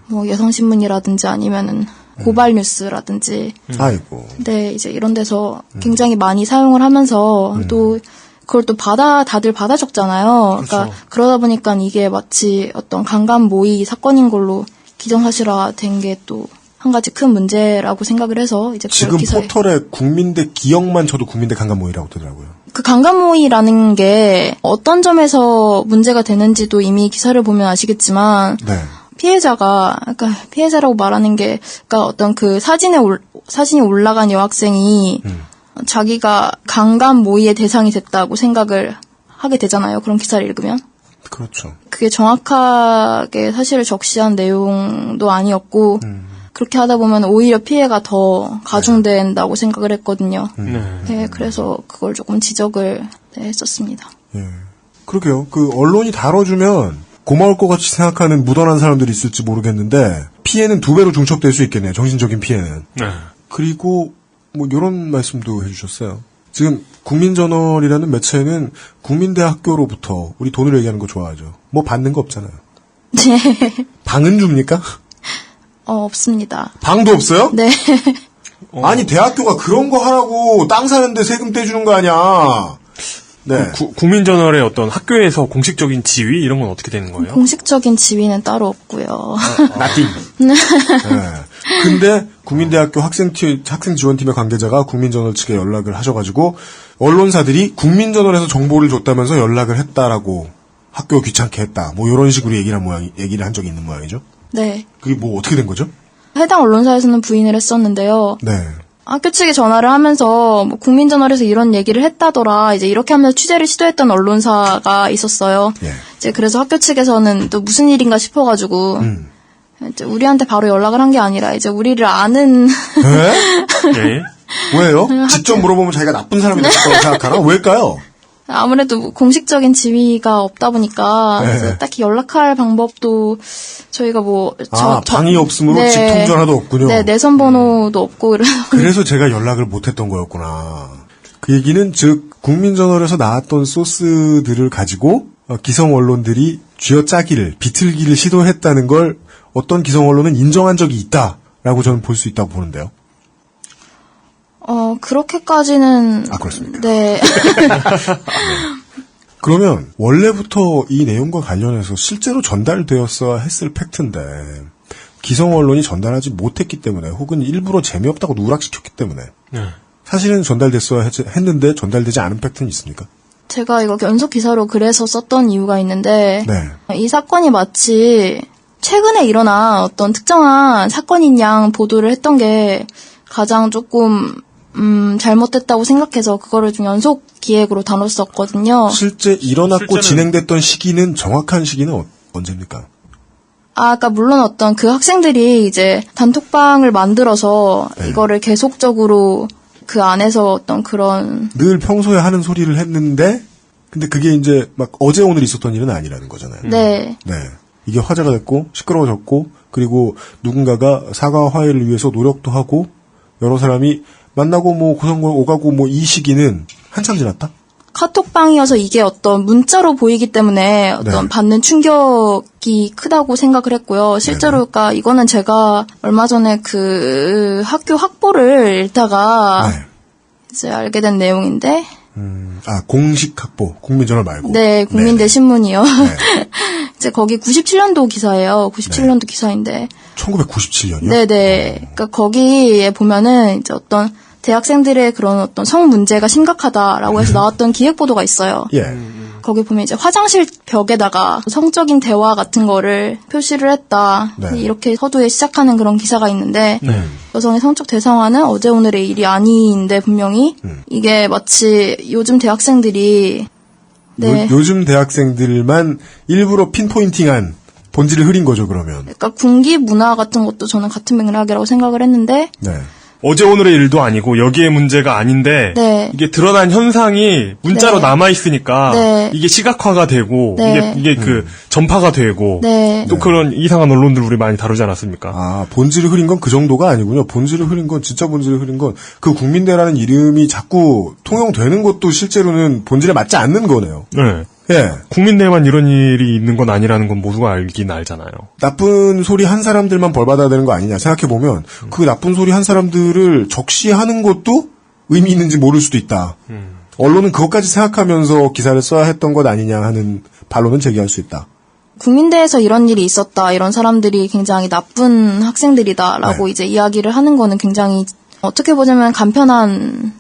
뭐 여성신문이라든지 아니면은 고발뉴스라든지. 아이고. 네, 이제 이런 데서 굉장히 많이 사용을 하면서 또 그걸 또 다들 받아 적잖아요. 그렇죠. 그러니까 그러다 보니까 이게 마치 어떤 강간모의 사건인 걸로 기정사실화 된 게 또 한 가지 큰 문제라고 생각을 해서 이제 지금 기사에 포털에 국민대 기억만 쳐도 국민대 강간모의라고 뜨더라고요. 그 강간모의라는 게 어떤 점에서 문제가 되는지도 이미 기사를 보면 아시겠지만 네. 그러니까 피해자라고 말하는 게 그러니까 어떤 그 사진이 올라간 여학생이 자기가 강간모의의 대상이 됐다고 생각을 하게 되잖아요. 그런 기사를 읽으면. 그렇죠. 그게 정확하게 사실을 적시한 내용도 아니었고 그렇게 하다 보면 오히려 피해가 더 가중된다고 생각을 했거든요. 네, 그래서 그걸 조금 지적을 했었습니다. 예. 그러게요. 그 언론이 다뤄주면 고마울 것 같이 생각하는 무던한 사람들이 있을지 모르겠는데 피해는 2배로 중첩될 수 있겠네요. 정신적인 피해는. 네. 그리고 뭐 이런 말씀도 해주셨어요. 지금 국민저널이라는 매체는 국민대학교로부터 우리 돈으로 얘기하는 거 좋아하죠. 뭐 받는 거 없잖아요. 네. 방은 줍니까? 없습니다. 방도 없어요? 네. 아니 대학교가 그런 거 하라고 땅 사는데 세금 떼주는 거 아니야. 네. 국민저널의 어떤 학교에서 공식적인 지위 이런 건 어떻게 되는 거예요? 공식적인 지위는 따로 없고요. 나띵. 네. 근데 국민대학교 학생 지원팀의 관계자가 국민저널 측에 연락을 하셔가지고 언론사들이 국민저널에서 정보를 줬다면서 연락을 했다라고 학교 귀찮게 했다. 뭐 이런 식으로 얘기를 한 적이 있는 모양이죠. 네. 그게 뭐 어떻게 된 거죠? 해당 언론사에서는 부인을 했었는데요. 네. 학교 측에 전화를 하면서 뭐 국민저널에서 이런 얘기를 했다더라. 이제 이렇게 하면서 취재를 시도했던 언론사가 있었어요. 예. 이제 그래서 학교 측에서는 또 무슨 일인가 싶어가지고 이제 우리한테 바로 연락을 한 게 아니라 이제 우리를 아는 네? 왜요? 직접 물어보면 자기가 나쁜 사람이 될 거라고 생각하나? 왜일까요? 아무래도 공식적인 지위가 없다 보니까 네. 이제 딱히 연락할 방법도 저희가 뭐 방이 없으므로 네. 직통전화도 없군요. 네, 내선 번호도 없고 그래서 제가 연락을 못했던 거였구나. 그 얘기는 즉 국민저널에서 나왔던 소스들을 가지고 기성 언론들이 쥐어짜기를 비틀기를 시도했다는 걸 어떤 기성 언론은 인정한 적이 있다라고 저는 볼 수 있다고 보는데요. 그렇게까지는 그렇습니까? 네. 그러면 원래부터 이 내용과 관련해서 실제로 전달되었어야 했을 팩트인데 기성 언론이 전달하지 못했기 때문에 혹은 일부러 재미없다고 누락시켰기 때문에 사실은 전달됐어야 했는데 전달되지 않은 팩트는 있습니까? 제가 이거 연속 기사로 그래서 썼던 이유가 있는데 네. 이 사건이 마치 최근에 일어난 어떤 특정한 사건인 양 보도를 했던 게 가장 조금 잘못됐다고 생각해서 그거를 좀 연속 기획으로 다뤘었거든요. 실제 일어났고 진행됐던 시기는 정확한 시기는 언제입니까? 그러니까 물론 어떤 그 학생들이 이제 단톡방을 만들어서 이거를 계속적으로 그 안에서 어떤 그런 늘 평소에 하는 소리를 했는데 근데 그게 이제 막 어제 오늘 있었던 일은 아니라는 거잖아요. 네. 네. 이게 화제가 됐고 시끄러워졌고 그리고 누군가가 사과와 화해를 위해서 노력도 하고 여러 사람이 만나고 뭐 고성을 오가고 뭐 이 시기는 한참 지났다? 카톡방이어서 이게 어떤 문자로 보이기 때문에 어떤 받는 충격이 크다고 생각을 했고요. 실제로 그러니까 이거는 제가 얼마 전에 그 학교 학보를 읽다가 이제 알게 된 내용인데 공식 학보, 국민저널 말고. 네, 국민대 신문이요. 이제 거기 97년도 기사예요. 97년도 기사인데. 1997년이요? 네네. 그러니까 거기에 보면은 이제 어떤 대학생들의 그런 어떤 성 문제가 심각하다라고 해서 나왔던 기획 보도가 있어요. 예. 거기 보면 이제 화장실 벽에다가 성적인 대화 같은 거를 표시를 했다. 네. 이렇게 서두에 시작하는 그런 기사가 있는데 여성의 성적 대상화는 어제 오늘의 일이 아닌데 분명히 이게 마치 요즘 대학생들이 요즘 대학생들만 일부러 핀포인팅한 본질을 흐린 거죠, 그러면. 그러니까 군기 문화 같은 것도 저는 같은 맥락이라고 생각을 했는데 어제 오늘의 일도 아니고 여기에 문제가 아닌데 이게 드러난 현상이 문자로 남아 있으니까 이게 시각화가 되고 이게 그 전파가 되고 또 그런 이상한 언론들 우리 많이 다루지 않았습니까? 본질을 흐린 건 그 정도가 아니군요. 본질을 흐린 건 진짜 본질을 흐린 건 그 국민대라는 이름이 자꾸 통용되는 것도 실제로는 본질에 맞지 않는 거네요. 네. 예. 국민대만 이런 일이 있는 건 아니라는 건 모두가 알긴 알잖아요. 나쁜 소리 한 사람들만 벌 받아야 되는 거 아니냐 생각해보면 그 나쁜 소리 한 사람들을 적시하는 것도 의미 있는지 모를 수도 있다. 언론은 그것까지 생각하면서 기사를 써야 했던 것 아니냐 하는 반론은 제기할 수 있다. 국민대에서 이런 일이 있었다. 이런 사람들이 굉장히 나쁜 학생들이다라고 이제 이야기를 하는 거는 굉장히 어떻게 보자면 간편한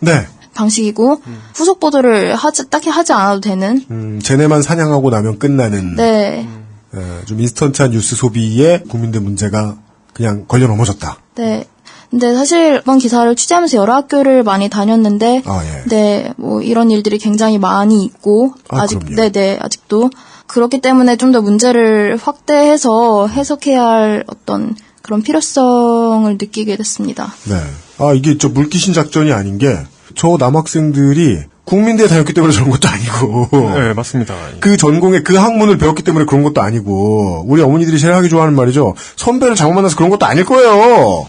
방식이고 후속 보도를 딱히 하지 않아도 되는 쟤네만 사냥하고 나면 끝나는 좀 인스턴트한 뉴스 소비에 국민대 문제가 그냥 걸려 넘어졌다. 네. 근데 사실 이번 기사를 취재하면서 여러 학교를 많이 다녔는데 네, 뭐 이런 일들이 굉장히 많이 있고 아직도 그렇기 때문에 좀 더 문제를 확대해서 해석해야 할 어떤 그런 필요성을 느끼게 됐습니다. 네. 이게 물귀신 작전이 아닌 게 저 남학생들이 국민대에 다녔기 때문에 저런 것도 아니고. 네, 맞습니다. 그 전공에 그 학문을 배웠기 때문에 그런 것도 아니고. 우리 어머니들이 제일 하기 좋아하는 말이죠. 선배를 잘못 만나서 그런 것도 아닐 거예요.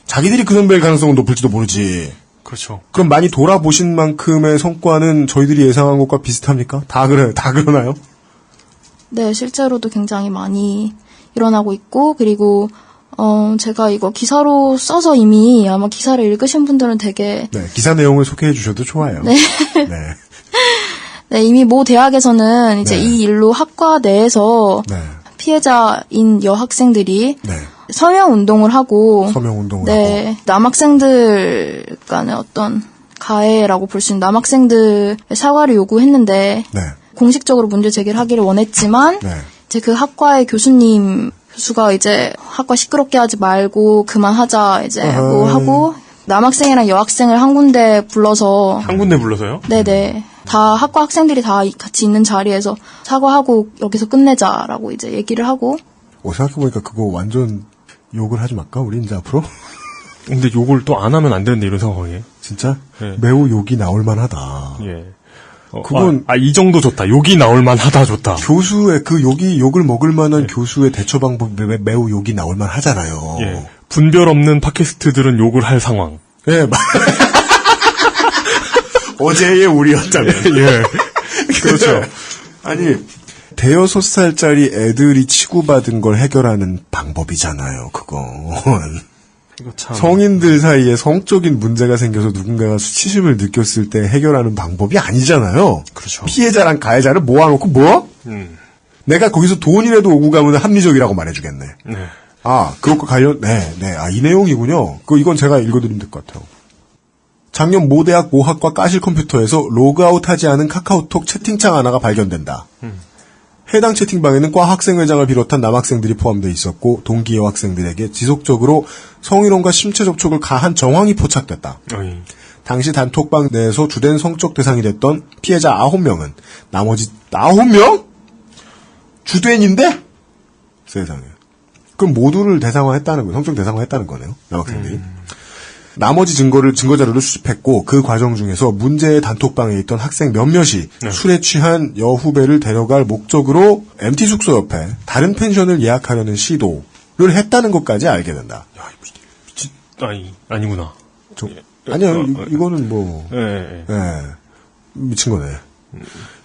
자기들이 그 선배일 가능성은 높을지도 모르지. 그렇죠. 그럼 많이 돌아보신 만큼의 성과는 저희들이 예상한 것과 비슷합니까? 다 그러나요? 네, 실제로도 굉장히 많이 일어나고 있고, 그리고 제가 이거 기사로 써서 이미 아마 기사를 읽으신 분들은 되게 기사 내용을 소개해 주셔도 좋아요. 네. 네, 이미 모 대학에서는 이제 네. 이 일로 학과 내에서 네. 피해자인 여학생들이 네. 서명 운동을 하고 서명 운동을 네, 하고 남학생들 간의 어떤 가해라고 볼 수 있는 남학생들의 사과를 요구했는데 네. 공식적으로 문제 제기를 하기를 원했지만 네. 이제 그 학과의 교수가 이제 학과 시끄럽게 하지 말고 그만하자 이제 뭐 하고 남학생이랑 여학생을 한 군데 불러서 한 군데 불러서요? 네네 다 학과 학생들이 다 같이 있는 자리에서 사과하고 여기서 끝내자라고 이제 얘기를 하고 생각해보니까 그거 완전 욕을 하지 말까? 우리 이제 앞으로? 근데 욕을 또 안 하면 안 되는데 이런 상황에 진짜? 네. 매우 욕이 나올 만하다. 예. 그건 이 정도 좋다. 욕이 나올 만하다 좋다. 교수의 그 욕을 먹을 만한 교수의 대처 방법이 매우 욕이 나올 만하잖아요. 예. 분별 없는 팟캐스트들은 욕을 할 상황. 예. 어제의 우리였다면. 예. 그렇죠. 아니 대여섯 살짜리 애들이 치고받은 걸 해결하는 방법이잖아요. 그건. 이거 참. 성인들 사이에 성적인 문제가 생겨서 누군가가 수치심을 느꼈을 때 해결하는 방법이 아니잖아요. 그렇죠. 피해자랑 가해자를 모아놓고 뭐? 내가 거기서 돈이라도 오고 가면 합리적이라고 말해주겠네. 네. 그것과 관련, 이 내용이군요. 이건 제가 읽어드리면 될 것 같아요. 작년 모 대학 모 학과 까실 컴퓨터에서 로그아웃하지 않은 카카오톡 채팅창 하나가 발견된다. 해당 채팅방에는 과 학생회장을 비롯한 남학생들이 포함되어 있었고 동기 여학생들에게 지속적으로 성희롱과 신체 접촉을 가한 정황이 포착됐다. 당시 단톡방 내에서 주된 성적 대상이 됐던 피해자 9명은 나머지 9명? 주된인데? 세상에. 그럼 모두를 대상화했다는 거예요. 성적 대상화했다는 거네요. 남학생들이. 나머지 증거자료를 수집했고 그 과정 중에서 문제의 단톡방에 있던 학생 몇몇이 술에 취한 여후배를 데려갈 목적으로 MT 숙소 옆에 다른 펜션을 예약하려는 시도를 했다는 것까지 알게 된다. 아니구나. 아니요, 이거는 뭐 미친 거네.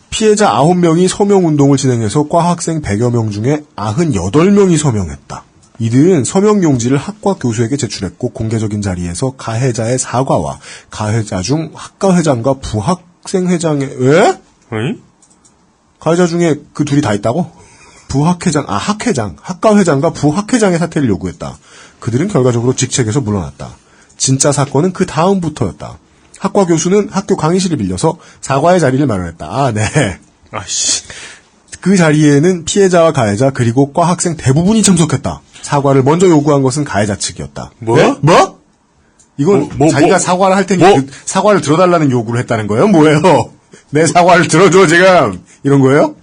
피해자 9명이 서명운동을 진행해서 과 학생 100여 명 중에 98명이 서명했다. 이들은 서명 용지를 학과 교수에게 제출했고 공개적인 자리에서 가해자의 사과와 가해자 중 학과 회장과 부학생 회장의 가해자 중에 그 둘이 다 있다고? 학과 회장과 부학회장의 사퇴를 요구했다. 그들은 결과적으로 직책에서 물러났다. 진짜 사건은 그 다음부터였다. 학과 교수는 학교 강의실을 빌려서 사과의 자리를 마련했다. 그 자리에는 피해자와 가해자 그리고 과 학생 대부분이 참석했다. 사과를 먼저 요구한 것은 가해자 측이었다. 뭐? 네? 뭐? 이건 자기가 사과를 할 테니 사과를 들어달라는 요구를 했다는 거예요? 뭐예요? 내 사과를 들어줘 지금 이런 거예요?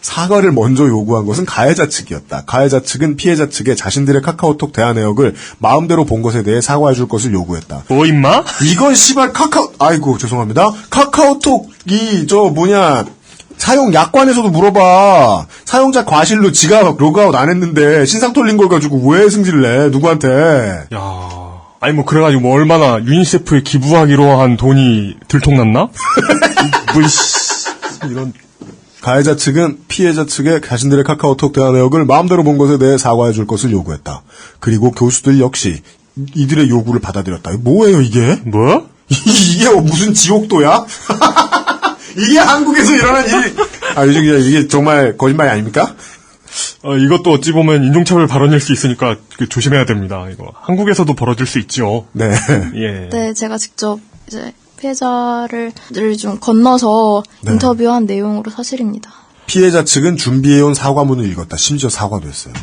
사과를 먼저 요구한 것은 가해자 측이었다. 가해자 측은 피해자 측에 자신들의 카카오톡 대화 내역을 마음대로 본 것에 대해 사과해줄 것을 요구했다. 뭐 임마? 이건 씨발 죄송합니다. 카카오톡이 사용 약관에서도 물어봐. 사용자 과실로 지가 로그아웃 안 했는데 신상 털린 걸 가지고 왜 승질을 내? 누구한테? 그래가지고 얼마나 유니세프에 기부하기로 한 돈이 들통났나? 이런. 가해자 측은 피해자 측에 자신들의 카카오톡 대화 내역을 마음대로 본 것에 대해 사과해줄 것을 요구했다. 그리고 교수들 역시 이들의 요구를 받아들였다. 뭐예요 이게? 뭐? 이게 무슨 지옥도야? 이게 한국에서 일어난 일. 이게 정말 거짓말이 아닙니까? 이것도 어찌 보면 인종차별 발언일 수 있으니까 조심해야 됩니다. 이거 한국에서도 벌어질 수 있죠. 네. 예. 네, 제가 직접 이제 피해자를 좀 건너서 인터뷰한 내용으로 사실입니다. 피해자 측은 준비해온 사과문을 읽었다. 심지어 사과도 했어요.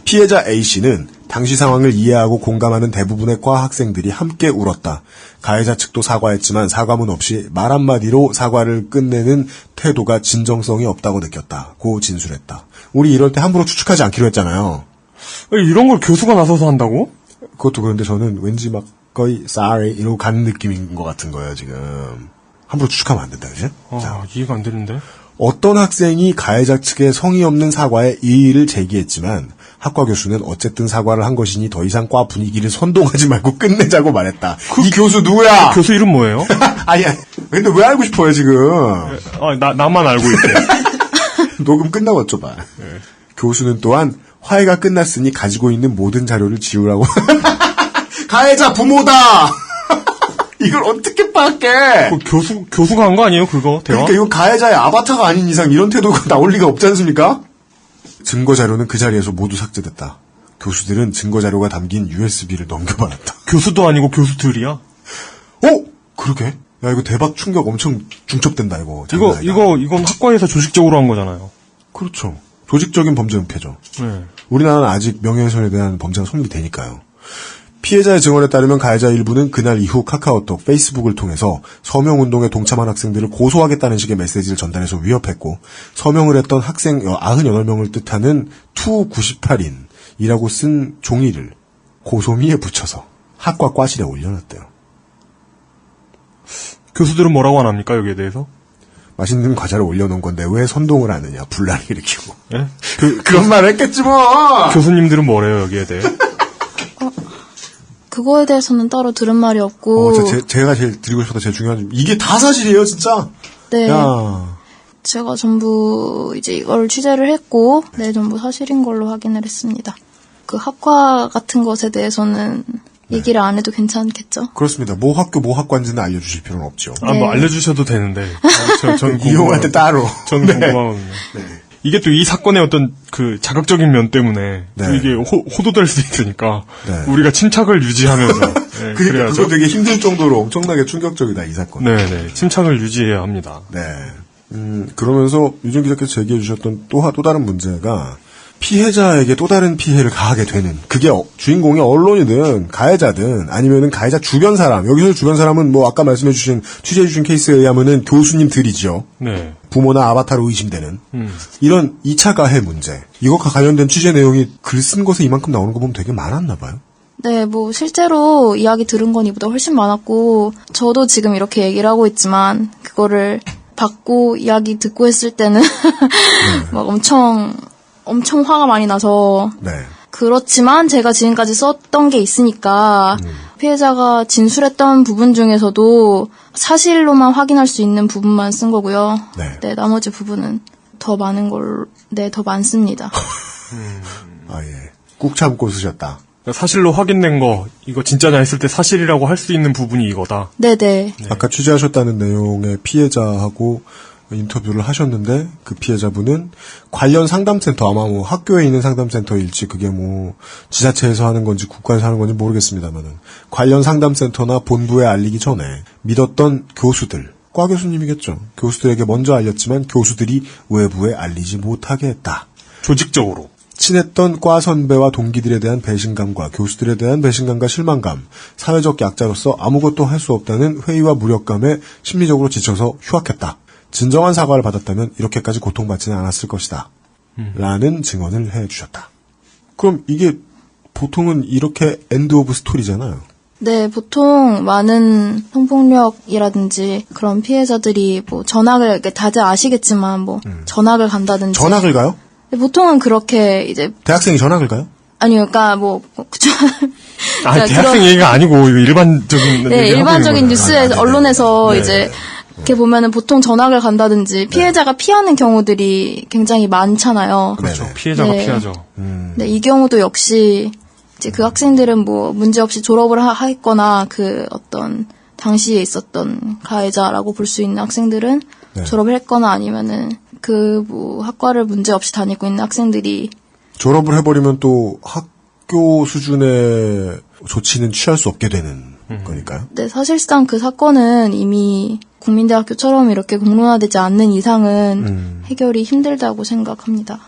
피해자 A씨는 당시 상황을 이해하고 공감하는 대부분의 과 학생들이 함께 울었다. 가해자 측도 사과했지만 사과문 없이 말 한마디로 사과를 끝내는 태도가 진정성이 없다고 느꼈다고 진술했다. 우리 이럴 때 함부로 추측하지 않기로 했잖아요. 이런 걸 교수가 나서서 한다고? 그것도 그런데 저는 왠지 거의 sorry 이러고 가는 느낌인 것 같은 거예요. 지금 함부로 추측하면 안 된다. 그치? 이해가 안 되는데. 어떤 학생이 가해자 측의 성의 없는 사과에 이의를 제기했지만 학과 교수는 어쨌든 사과를 한 것이니 더 이상 과 분위기를 선동하지 말고 끝내자고 말했다. 이 교수 누구야? 교수 이름 뭐예요? 근데 왜 알고 싶어요 지금? 나만 알고 있대. 녹음 끝나고 어쩌봐. 교수는 또한 화해가 끝났으니 가지고 있는 모든 자료를 지우라고. 가해자 부모다. 이걸 어떻게 파악해? 교수가 한 거 아니에요, 그거? 대화? 그러니까 이거 가해자의 아바타가 아닌 이상 이런 태도가 나올 리가 없지 않습니까? 증거 자료는 그 자리에서 모두 삭제됐다. 교수들은 증거 자료가 담긴 USB를 넘겨받았다. 교수도 아니고 교수들이야? 그러게. 야, 이거 대박 충격 엄청 중첩된다, 이거. 이건 학과에서 조직적으로 한 거잖아요. 그렇죠. 조직적인 범죄 은폐죠. 네. 우리나라는 아직 명예훼손에 대한 범죄가 성립되니까요. 피해자의 증언에 따르면 가해자 일부는 그날 이후 카카오톡, 페이스북을 통해서 서명운동에 동참한 학생들을 고소하겠다는 식의 메시지를 전달해서 위협했고, 서명을 했던 학생 98명을 뜻하는 투98인이라고 쓴 종이를 고소미에 붙여서 학과 과실에 올려놨대요. 교수들은 뭐라고 안 합니까, 여기에 대해서? 맛있는 과자를 올려놓은 건데 왜 선동을 하느냐, 분란을 일으키고. 예? 그런 말을 했겠지 뭐! 교수님들은 뭐래요, 여기에 대해? 그거에 대해서는 따로 들은 말이 없고. 제가 제일 드리고 싶었던 제일 중요한 점, 이게 다 사실이에요, 진짜? 네. 야. 제가 전부 이제 이걸 취재를 했고, 네, 전부 사실인 걸로 확인을 했습니다. 그 학과 같은 것에 대해서는 얘기를 안 해도 괜찮겠죠? 그렇습니다. 모 학교, 모 학과인지는 알려주실 필요는 없죠. 뭐 알려주셔도 되는데. 전 이용할 때 따로. 전 궁금하거든요. 네. 이게 또 이 사건의 어떤 그 자극적인 면 때문에 또 이게 호도될 수 있으니까 우리가 침착을 유지하면서 그래야죠. 그거 되게 힘들 정도로 엄청나게 충격적이다, 이 사건. 네네. 침착을 유지해야 합니다. 네. 그러면서 유정 기자께서 제기해 주셨던 또 다른 문제가 피해자에게 또 다른 피해를 가하게 되는, 그게 주인공이 언론이든 가해자든 아니면은 가해자 주변 사람, 여기서 주변 사람은 뭐 아까 말씀해 주신, 취재해 주신 케이스에 의하면은 교수님들이죠. 네. 부모나 아바타로 의심되는 이런 2차 가해 문제, 이것과 관련된 취재 내용이 글 쓴 것에 이만큼 나오는 거 보면 되게 많았나 봐요. 네, 뭐 실제로 이야기 들은 건 이보다 훨씬 많았고, 저도 지금 이렇게 얘기를 하고 있지만 그거를 받고 이야기 듣고 했을 때는 막 엄청 화가 많이 나서. 네. 그렇지만 제가 지금까지 썼던 게 있으니까 피해자가 진술했던 부분 중에서도 사실로만 확인할 수 있는 부분만 쓴 거고요. 네, 나머지 부분은 더 많은 더 많습니다. 예. 꾹 참고 쓰셨다. 사실로 확인된 거, 이거 진짜냐 했을 때 사실이라고 할 수 있는 부분이 이거다. 네네. 아까 취재하셨다는 내용의 피해자하고 인터뷰를 하셨는데, 그 피해자분은 관련 상담센터, 아마 뭐 학교에 있는 상담센터일지, 그게 뭐 지자체에서 하는 건지 국가에서 하는 건지 모르겠습니다만은, 관련 상담센터나 본부에 알리기 전에 믿었던 교수들, 과 교수님이겠죠. 교수들에게 먼저 알렸지만 교수들이 외부에 알리지 못하게 했다. 조직적으로. 친했던 과 선배와 동기들에 대한 배신감과 교수들에 대한 배신감과 실망감, 사회적 약자로서 아무것도 할 수 없다는 회의와 무력감에 심리적으로 지쳐서 휴학했다. 진정한 사과를 받았다면 이렇게까지 고통받지는 않았을 것이다. 라는 증언을 해주셨다. 그럼 이게 보통은 이렇게 엔드 오브 스토리잖아요. 네, 보통 많은 성폭력이라든지 그런 피해자들이 뭐 전학을, 다들 아시겠지만 뭐 전학을 간다든지. 전학을 가요? 네, 보통은 그렇게 이제. 대학생이 전학을 가요? 아니요, 그러니까 뭐 그쵸. 그러니까 대학생 얘기가 아니고 일반적인. 네, 일반적인 뉴스에 언론에서 이제. 이렇게 보면은 보통 전학을 간다든지 피해자가 피하는 경우들이 굉장히 많잖아요. 그렇죠. 피해자가 피하죠. 네, 이 경우도 역시 이제 그 학생들은 뭐 문제 없이 졸업을 하겠거나 그 어떤 당시에 있었던 가해자라고 볼 수 있는 학생들은 졸업을 했거나 아니면은 그 뭐 학과를 문제 없이 다니고 있는 학생들이 졸업을 해버리면 또 학교 수준의 조치는 취할 수 없게 되는 거니까요. 네, 사실상 그 사건은 이미 국민대학교처럼 이렇게 공론화되지 않는 이상은 해결이 힘들다고 생각합니다.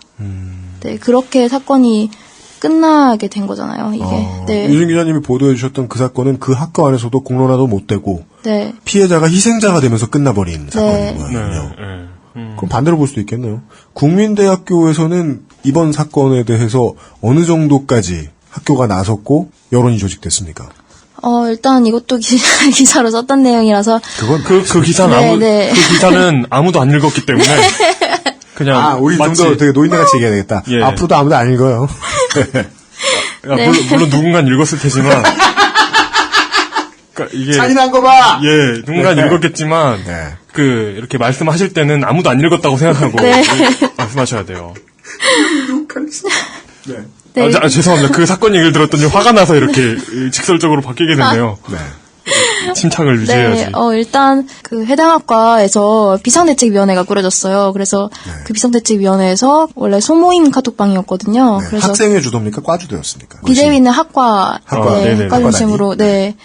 네, 그렇게 사건이 끝나게 된 거잖아요, 이게. 네. 유진 기자님이 보도해 주셨던 그 사건은 그 학교 안에서도 공론화도 못 되고 네. 피해자가 희생자가 되면서 끝나버린 사건인 거예요. 그럼 반대로 볼 수도 있겠네요. 국민대학교에서는 이번 사건에 대해서 어느 정도까지 학교가 나섰고 여론이 조직됐습니까? 일단 이것도 기사로 썼던 내용이라서. 그건 그 기사는 그 기사는 아무도 안 읽었기 때문에 그냥 우리 좀 더 되게 노인네같이 얘기해야 되겠다. 예. 앞으로도 아무도 안 읽어요. 네. 물론 누군가 읽었을 테지만. 그러니까 이게 잔인한 거 봐. 예, 누군가 읽었겠지만 이렇게 말씀하실 때는 아무도 안 읽었다고 생각하고 말씀하셔야 돼요. 네. 네. 죄송합니다. 그 사건 얘기를 들었더니 화가 나서 이렇게 직설적으로 바뀌게 됐네요. 침착을 유지해야지. 네, 일단 그 해당 학과에서 비상대책위원회가 꾸려졌어요. 그래서 그 비상대책위원회에서 원래 소모임 카톡방이었거든요. 그래서 학생회 주도입니까? 과 주도였습니까? 비대위는 학과 중심으로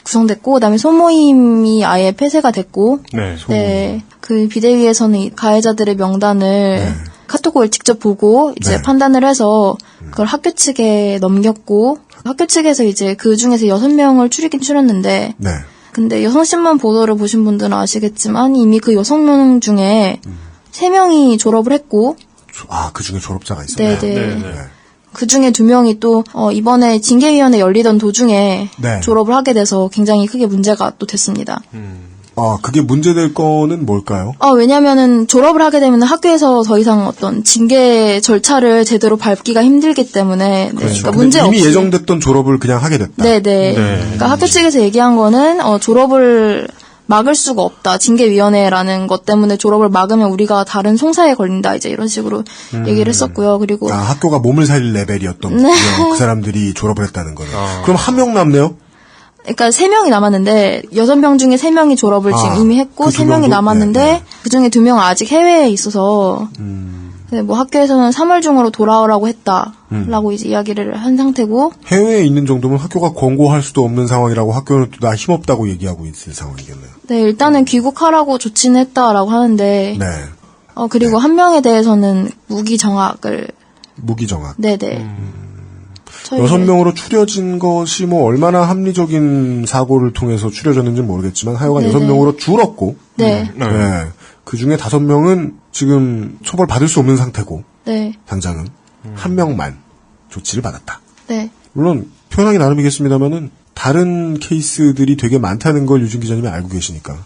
구성됐고, 그다음에 소모임이 아예 폐쇄가 됐고, 그 비대위에서는 가해자들의 명단을 카톡을 직접 보고 이제 판단을 해서 그걸 학교 측에 넘겼고, 학교 측에서 이제 그 중에서 6명을 추리긴 추렸는데, 근데 여성신문 보도를 보신 분들은 아시겠지만 이미 그 6명 중에 3명이 졸업을 했고, 그 중에 졸업자가 있었네요. 그 중에 2명이 또 이번에 징계위원회 열리던 도중에 졸업을 하게 돼서 굉장히 크게 문제가 또 됐습니다. 그게 문제될 거는 뭘까요? 왜냐면은 졸업을 하게 되면 학교에서 더 이상 어떤 징계 절차를 제대로 밟기가 힘들기 때문에 그러니까 문제 없이 이미 예정됐던 졸업을 그냥 하게 됐다. 그러니까 학교 측에서 얘기한 거는 졸업을 막을 수가 없다. 징계위원회라는 것 때문에 졸업을 막으면 우리가 다른 송사에 걸린다. 이제 이런 식으로 얘기를 했었고요. 그리고 학교가 몸을 살릴 레벨이었던 그 사람들이 졸업을 했다는 거는. 그럼 한 명 남네요? 그러니까 3명이 남았는데 6명 중에 3명이 졸업을 지금 이미 했고 3명이 남았는데 그중에 2명은 아직 해외에 있어서 뭐 학교에서는 3월 중으로 돌아오라고 했다라고 이제 이야기를 한 상태고 해외에 있는 정도면 학교가 권고할 수도 없는 상황이라고 학교는 또 나 힘없다고 얘기하고 있을 상황이겠네요. 네, 일단은 귀국하라고 조치는 했다라고 하는데 그리고 한 명에 대해서는 무기정학. 네네. 6명으로 추려진 것이 뭐 얼마나 합리적인 사고를 통해서 추려졌는지는 모르겠지만 하여간 6명으로 줄었고 그 중에 5명은 지금 처벌받을 수 없는 상태고 당장은 한 명만 조치를 받았다. 물론 표현하기 나름이겠습니다만은 다른 케이스들이 되게 많다는 걸 유진 기자님이 알고 계시니까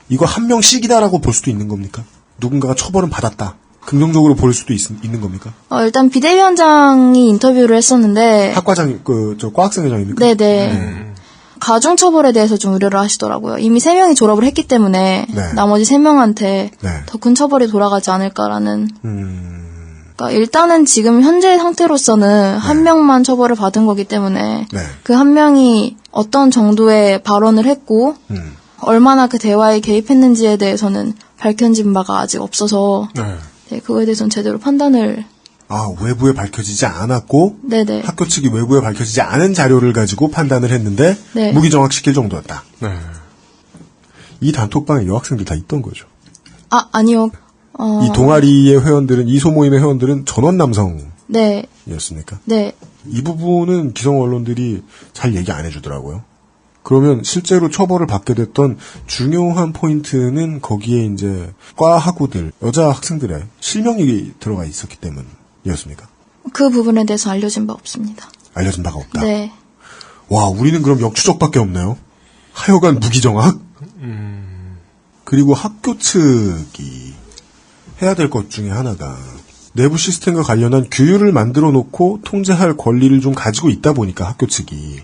이거 한 명씩이다라고 볼 수도 있는 겁니까? 누군가가 처벌은 받았다. 긍정적으로 볼 수도 있는 겁니까? 일단 비대위원장이 인터뷰를 했었는데 학과장 과학생회장입니까? 네네. 가중처벌에 대해서 좀 우려를 하시더라고요. 이미 3명이 졸업을 했기 때문에 나머지 3명한테 더 큰 처벌이 돌아가지 않을까라는. 그러니까 일단은 지금 현재 상태로서는 한 명만 처벌을 받은 거기 때문에 그 한 명이 어떤 정도의 발언을 했고 얼마나 그 대화에 개입했는지에 대해서는 밝혀진 바가 아직 없어서 그거에 대해서는 제대로 판단을 외부에 밝혀지지 않았고 학교 측이 외부에 밝혀지지 않은 자료를 가지고 판단을 했는데 무기정확시킬 정도였다. 이 단톡방에 여학생들 다 있던 거죠. 아니요. 이 동아리의 회원들은 이 소모임의 회원들은 전원 남성이었습니까? 이 부분은 기성 언론들이 잘 얘기 안 해주더라고요. 그러면 실제로 처벌을 받게 됐던 중요한 포인트는 거기에 이제 과 학우들, 여자 학생들의 실명이 들어가 있었기 때문이었습니까? 그 부분에 대해서 알려진 바 없습니다. 알려진 바가 없다? 와, 우리는 그럼 역추적밖에 없네요. 하여간 무기정학? 그리고 학교 측이 해야 될 것 중에 하나가 내부 시스템과 관련한 규율을 만들어 놓고 통제할 권리를 좀 가지고 있다 보니까 학교 측이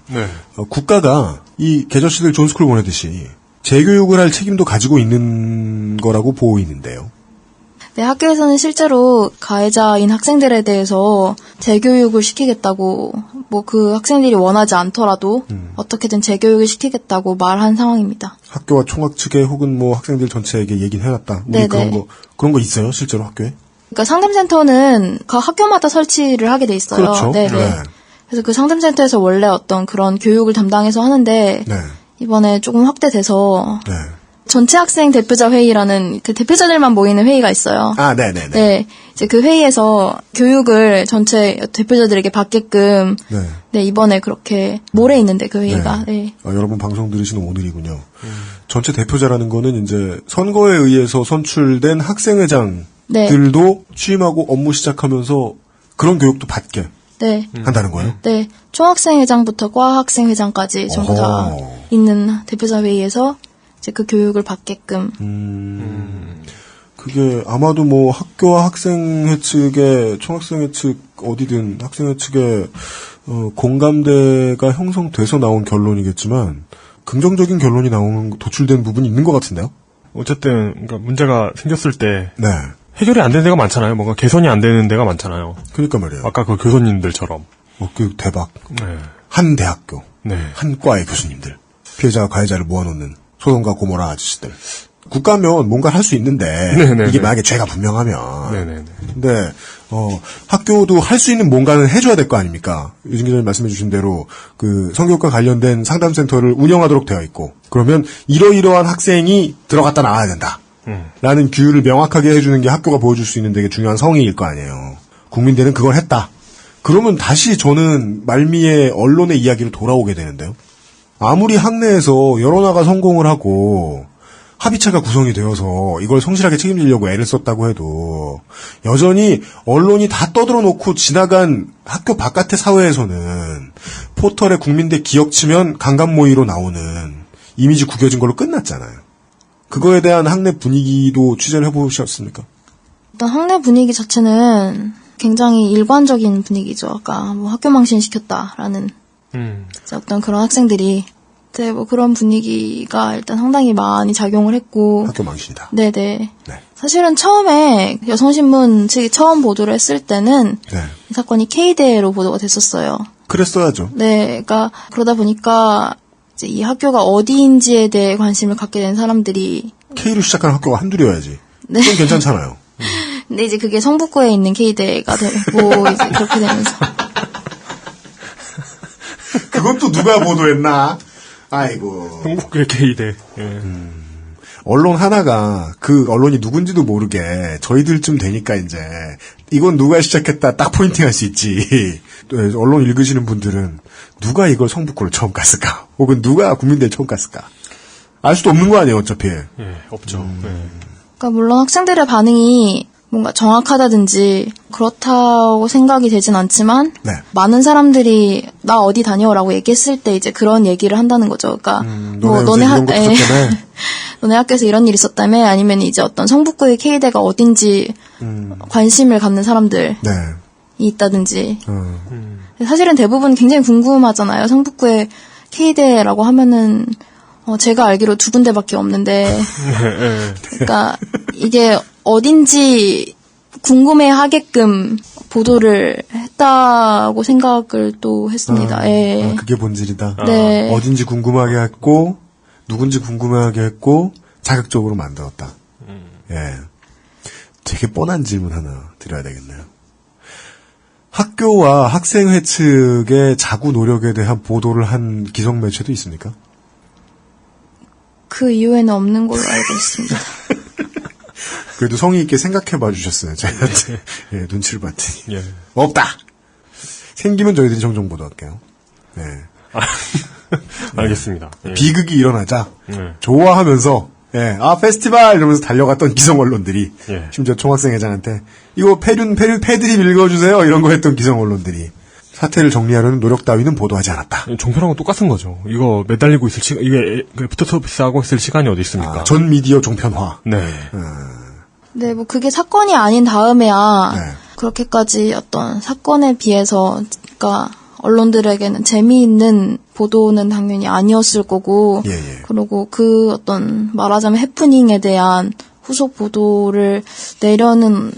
국가가 이 개저씨들 존스쿨 보내듯이 재교육을 할 책임도 가지고 있는 거라고 보이는데요. 학교에서는 실제로 가해자인 학생들에 대해서 재교육을 시키겠다고 뭐 그 학생들이 원하지 않더라도 어떻게든 재교육을 시키겠다고 말한 상황입니다. 학교와 총학 측에 혹은 뭐 학생들 전체에게 얘기는 해놨다. 우리 그런 거 있어요, 실제로 학교에? 그러니까 상담센터는 각 학교마다 설치를 하게 돼 있어요. 그렇죠. 그래서 그 상담센터에서 원래 어떤 그런 교육을 담당해서 하는데 이번에 조금 확대돼서 전체 학생 대표자 회의라는 그 대표자들만 모이는 회의가 있어요. 이제 그 회의에서 교육을 전체 대표자들에게 받게끔 이번에 그렇게 모레 있는데 그 회의가. 여러분 방송 들으시는 오늘이군요. 전체 대표자라는 거는 이제 선거에 의해서 선출된 학생회장들도 취임하고 업무 시작하면서 그런 교육도 받게 한다는 거예요? 총학생회장부터 과학생회장까지 전부 다 있는 대표자 회의에서 이제 그 교육을 받게끔. 그게 아마도 뭐 학교와 학생회 측에 총학생회 측 어디든 학생회 측에 공감대가 형성돼서 나온 결론이겠지만 긍정적인 결론이 도출된 부분이 있는 것 같은데요. 어쨌든 그러니까 문제가 생겼을 때 해결이 안 되는 데가 많잖아요. 뭔가 개선이 안 되는 데가 많잖아요. 그러니까 말이에요. 아까 그 교수님들처럼. 그 대박. 한 대학교, 한 과의 교수님들. 피해자와 가해자를 모아놓는 소돔과 고모라 아저씨들. 국가면 뭔가 할 수 있는데 네네네. 이게 만약에 죄가 분명하면. 네네네. 근데 학교도 할 수 있는 뭔가는 해줘야 될 거 아닙니까? 유진 기자님 말씀해주신 대로 그 성교육과 관련된 상담센터를 운영하도록 되어 있고 그러면 이러이러한 학생이 들어갔다 나와야 된다. 라는 규율을 명확하게 해주는 게 학교가 보여줄 수 있는 되게 중요한 성의일 거 아니에요. 국민들은 그걸 했다. 그러면 다시 저는 말미에 언론의 이야기로 돌아오게 되는데요. 아무리 학내에서 여론화가 성공을 하고 합의체가 구성이 되어서 이걸 성실하게 책임지려고 애를 썼다고 해도 여전히 언론이 다 떠들어 놓고 지나간 학교 바깥의 사회에서는 포털에 국민대 기억 치면 강간모의로 나오는 이미지 구겨진 걸로 끝났잖아요. 그거에 대한 학내 분위기도 취재를 해보셨습니까? 일단 학내 분위기 자체는 굉장히 일관적인 분위기죠. 아까 뭐 학교 망신시켰다라는 어떤 그런 학생들이 뭐 그런 분위기가 일단 상당히 많이 작용을 했고 학교 망신이다. 네네. 네. 사실은 처음에 여성신문 측이 처음 보도를 했을 때는 네. 이 사건이 K대로 보도가 됐었어요. 그랬어야죠. 네, 그러니까 그러다 보니까 이제 이 학교가 어디인지에 대해 관심을 갖게 된 사람들이 K로 시작하는 학교가 한둘이어야지. 네. 그건 괜찮잖아요. 근데 이제 그게 성북구에 있는 K대가 되고 이제 그렇게 되면서 그것도 누가 보도했나? 아이고. 성북구의 K대. 예. 언론 하나가 그 언론이 누군지도 모르게 저희들쯤 되니까 이제 이건 누가 시작했다 딱 포인팅할 수 있지. 언론 읽으시는 분들은 누가 이걸 성북구를 처음 갔을까? 혹은 누가 국민대를 처음 갔을까? 알 수도 없는 거 아니에요, 어차피. 예, 없죠. 그러니까 물론 학생들의 반응이 뭔가 정확하다든지 그렇다고 생각이 되진 않지만 네. 많은 사람들이 나 어디 다녀라고 얘기했을 때 이제 그런 얘기를 한다는 거죠. 그러니까 뭐 너네 너네 학교에서 이런 일이 있었다며 아니면 이제 어떤 성북구의 K대가 어딘지 관심을 갖는 사람들이 네. 있다든지 사실은 대부분 굉장히 궁금하잖아요. 성북구의 K대라고 하면은 제가 알기로 2군데밖에 없는데 그러니까 이게 어딘지 궁금해하게끔 보도를 했다고 생각을 또 했습니다. 예. 그게 본질이다. 네. 어딘지 궁금하게 했고 누군지 궁금하게 했고 자극적으로 만들었다. 예. 되게 뻔한 질문 하나 드려야 되겠네요. 학교와 학생회 측의 자구 노력에 대한 보도를 한 기성 매체도 있습니까? 그 이후에는 없는 걸로 알고 있습니다. 그래도 성의 있게 생각해봐 주셨어요. 저희한테. 예, 눈치를 봤더니. 예. 없다! 생기면 저희들이 정정 보도할게요. 네. 알겠습니다. 예. 비극이 일어나자. 예. 좋아하면서, 예, 페스티벌! 이러면서 달려갔던 기성 언론들이. 예. 심지어 총학생회장한테, 이거 패드립 읽어주세요! 이런 거 했던 기성 언론들이. 사태를 정리하려는 노력 따위는 보도하지 않았다. 종편하고 똑같은 거죠. 이거 매달리고 있을 시간, 이게 애프터서비스하고 있을 시간이 어디 있습니까? 전 미디어 종편화. 네. 네, 뭐 그게 사건이 아닌 다음에야 그렇게까지 어떤 사건에 비해서 그러니까 언론들에게는 재미있는 보도는 당연히 아니었을 거고 그리고 그 어떤 말하자면 해프닝에 대한 후속 보도를 내려는